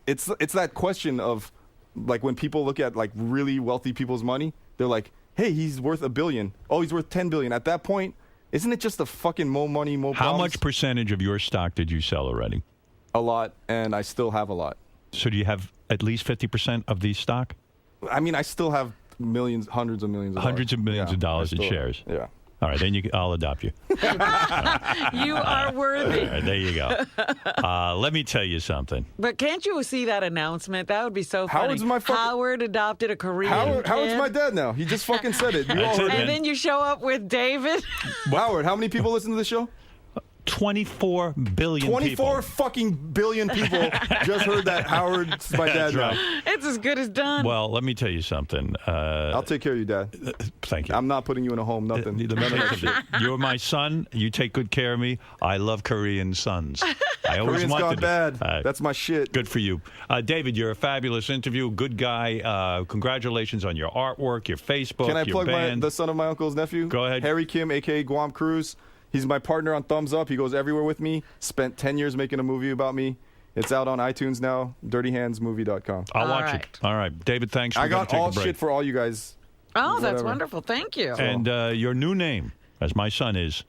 it's that question of, like, when people look at, like, really wealthy people's money, they're like, hey, he's worth $1 billion. Oh, he's worth $10 billion. At that point, isn't it just a fucking more money, more problems? How much percentage of your stock did you sell already? A lot, and I still have a lot. So do you have at least 50% of the stock? I mean, I still have millions, hundreds of millions of Hundreds of millions of dollars in shares. Yeah. All right, then I'll adopt you. You are worthy. All right, there you go. Let me tell you something. But can't you see that announcement? That would be so funny. Howard's my Howard adopted a Korean kid. Howard's my dad now. He just fucking said it. You all That's heard it, it. And then you show up with David. Howard, how many people listen to the show? 24 billion 24 people. fucking billion people just heard that Howard's my dad now. It's as good as done. Well, let me tell you something. I'll take care of you, Dad. Thank you. I'm not putting you in a home, nothing. Let me tell you, you're my son. You take good care of me. I love Korean sons. I always Korean's wanted gone to. bad. That's my shit. Good for you. David, you're a fabulous interview. Good guy. Congratulations on your artwork, your Facebook, Can I your plug band. the son of my uncle's nephew? Go ahead. Harry Kim, a.k.a. Guam Cruz. He's my partner on Thumbs Up. He goes everywhere with me. Spent 10 years making a movie about me. It's out on iTunes now. DirtyHandsMovie.com. I'll watch All it. All right. David, thanks. I We're gonna got take all a break. shit for all you guys. oh, that's whatever. wonderful. Thank you. And your new name, as my son is,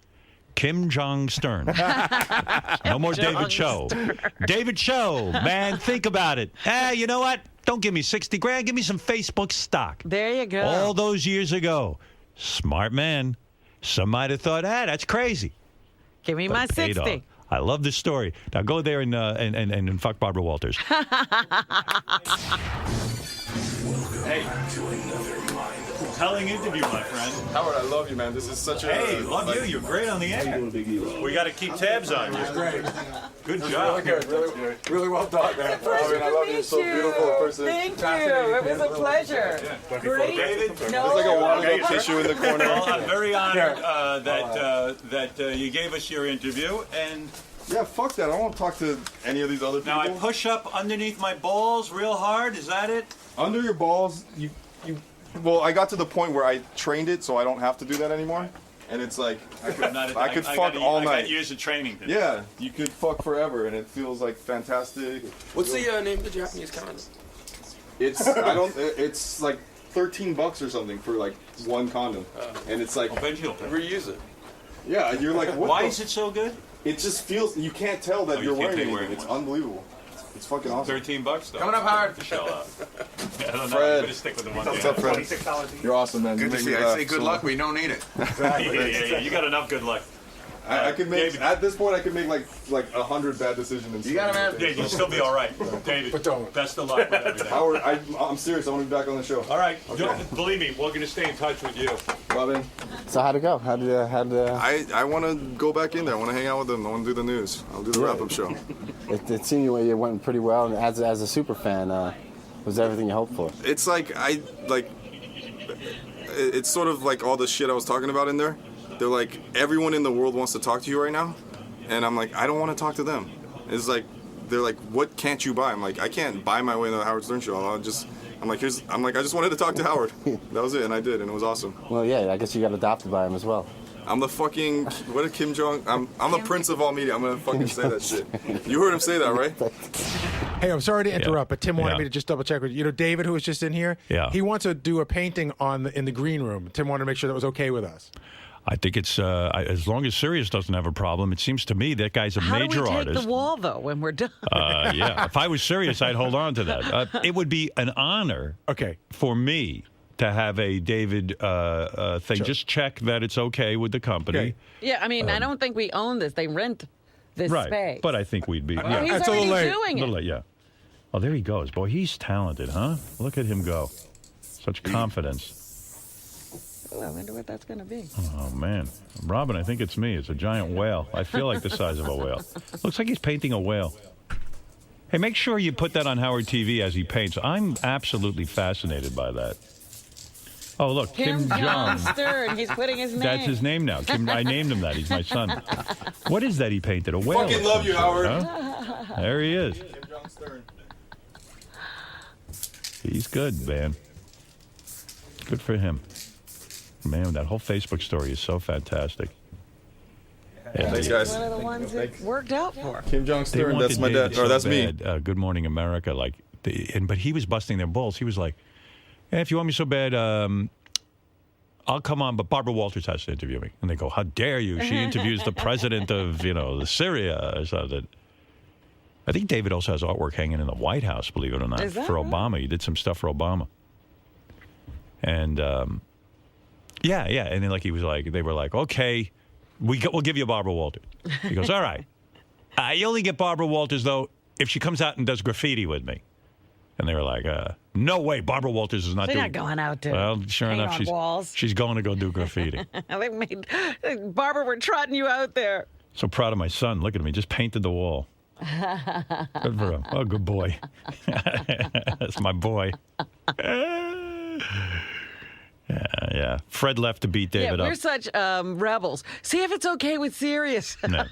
Kim Jong Stern. No more David Choe. David Choe, man, think about it. You know what? Don't give me 60 grand. Give me some Facebook stock. There you go. All those years ago. Smart man. Some might have thought, that's crazy. Give me But my it paid 60. off. I love this story. Now go there and fuck Barbara Walters. Hey, compelling interview, my friend. Howard, I love you, man. This is such a... Hey, love you. You're great on the air. We got to keep tabs on you. Great. Good job. Really well done, man. I mean, I love you. You're so beautiful in person. Thank you. It was a pleasure. Great. David, There's like a walled up tissue in the corner. well, I'm very honored that you gave us your interview. And Yeah, fuck that. I don't want to talk to any of these other people. now I push up underneath my balls real hard. Is that it? Under your balls, you. Well, I got to the point where I trained it, so I don't have to do that anymore. And it's like I could fuck all I night. got years of training. Yeah, you could fuck forever, and it feels like fantastic. What's the name of the Japanese condom? It's like $13 or something for like one condom, and it's like Reuse it. Yeah, you're like, what Why the- is it so good? It just feels, you can't tell that Oh, you're you can't wearing tell anything. you're It's wearing unbelievable. It's fucking awesome. $13 though. Coming up, Howard. To shell out. I don't know. Fred. I'm gonna stick with the one. What's up, Fred? You're awesome, man. Good You to make see me you. I laugh say good so luck, much. but you don't need it. Yeah. You got enough good luck. I could make, David. at this point, I could make like 100 bad decisions. You got him, man. Yeah, you'll still be all right, David. But don't. Best of luck with everything. Howard, I'm serious. I want to be back on the show. All right. Okay. Don't, believe me, we're gonna stay in touch with you. Robin, So how'd it go? I want to go back in there. I want to hang out with them. I want to do the news. I'll do the wrap-up show. It seemed it went pretty well. And as a super fan, was everything you hoped for? It's like it's sort of like all the shit I was talking about in there. They're like, everyone in the world wants to talk to you right now, and I'm like, I don't want to talk to them. It's like, they're like, what can't you buy? I'm like, I can't buy my way into the Howard Stern show. I just wanted to talk to Howard. That was it, and I did, and it was awesome. Well, yeah, I guess you got adopted by him as well. I'm the fucking, what did Kim Jong, I'm the prince of all media. I'm gonna fucking say that shit. You heard him say that, right? Hey, I'm sorry to interrupt, but Tim wanted Yeah. me to just double check with you. You know, David, who was just in here. Yeah. He wants to do a painting in the green room. Tim wanted to make sure that was okay with us. I think it's as long as Sirius doesn't have a problem. It seems to me that guy's a How major do we take artist. the wall, though, when we're done? Yeah, if I was serious, I'd hold on to that. It would be an honor Okay. for me to have a David thing. Sure. Just check that it's okay with the company. Okay. Yeah, I mean, I don't think we own this. They rent this Right, space. but I think we'd be. Oh, Yeah. he's That's a little already late. doing it. Little late, yeah. Oh, there he goes. Boy, he's talented, huh? Look at him go. Such confidence. Oh, I wonder what that's going to be. Oh, man. Robin, I think it's me. It's a giant whale. I feel like the size of a whale. Looks like he's painting a whale. Hey, make sure you put that on Howard TV as he paints. I'm absolutely fascinated by that. Oh, look, Kim Jong. Stern. He's putting his name. That's his name now. I named him that. He's my son. What is that he painted? A whale? Fucking of love some you, sort, Howard. huh? There he is. Kim Jong Stern. He's good, man. Good for him. Man, that whole Facebook story is so fantastic. Yeah, Thanks, guys. One of the ones it worked out for. Kim Jong they Stern, wanted that's my David dad. so Or that's me. bad, Good Morning America, but he was busting their balls. He was like, "Hey, if you want me so bad, I'll come on, but Barbara Walters has to interview me." And they go, "How dare you? She interviews the president of, Syria or something." I think David also has artwork hanging in the White House, believe it or not, Is that for right? Obama. He did some stuff for Obama. And yeah, and then they were like, "Okay, we'll give you Barbara Walters." He goes, "All right, you only get Barbara Walters though if she comes out and does graffiti with me." And they were like, "No way, Barbara Walters is not They're doing." not going out to Well, sure paint enough, on walls. she's going to go do graffiti. They made Barbara. We're trotting you out there. So proud of my son. Look at him. He just painted the wall. Good for him. Oh, good boy. That's my boy. Yeah. Fred left to beat David Yeah, we're up. such rebels. See if it's okay with Sirius. No.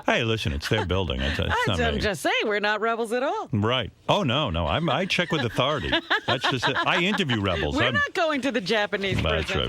Hey, listen, it's their building. It's not I'm me. just saying we're not rebels at all. Right. Oh, no. I check with authority. That's just it. I interview rebels. We're not going to the Japanese That's prison. right.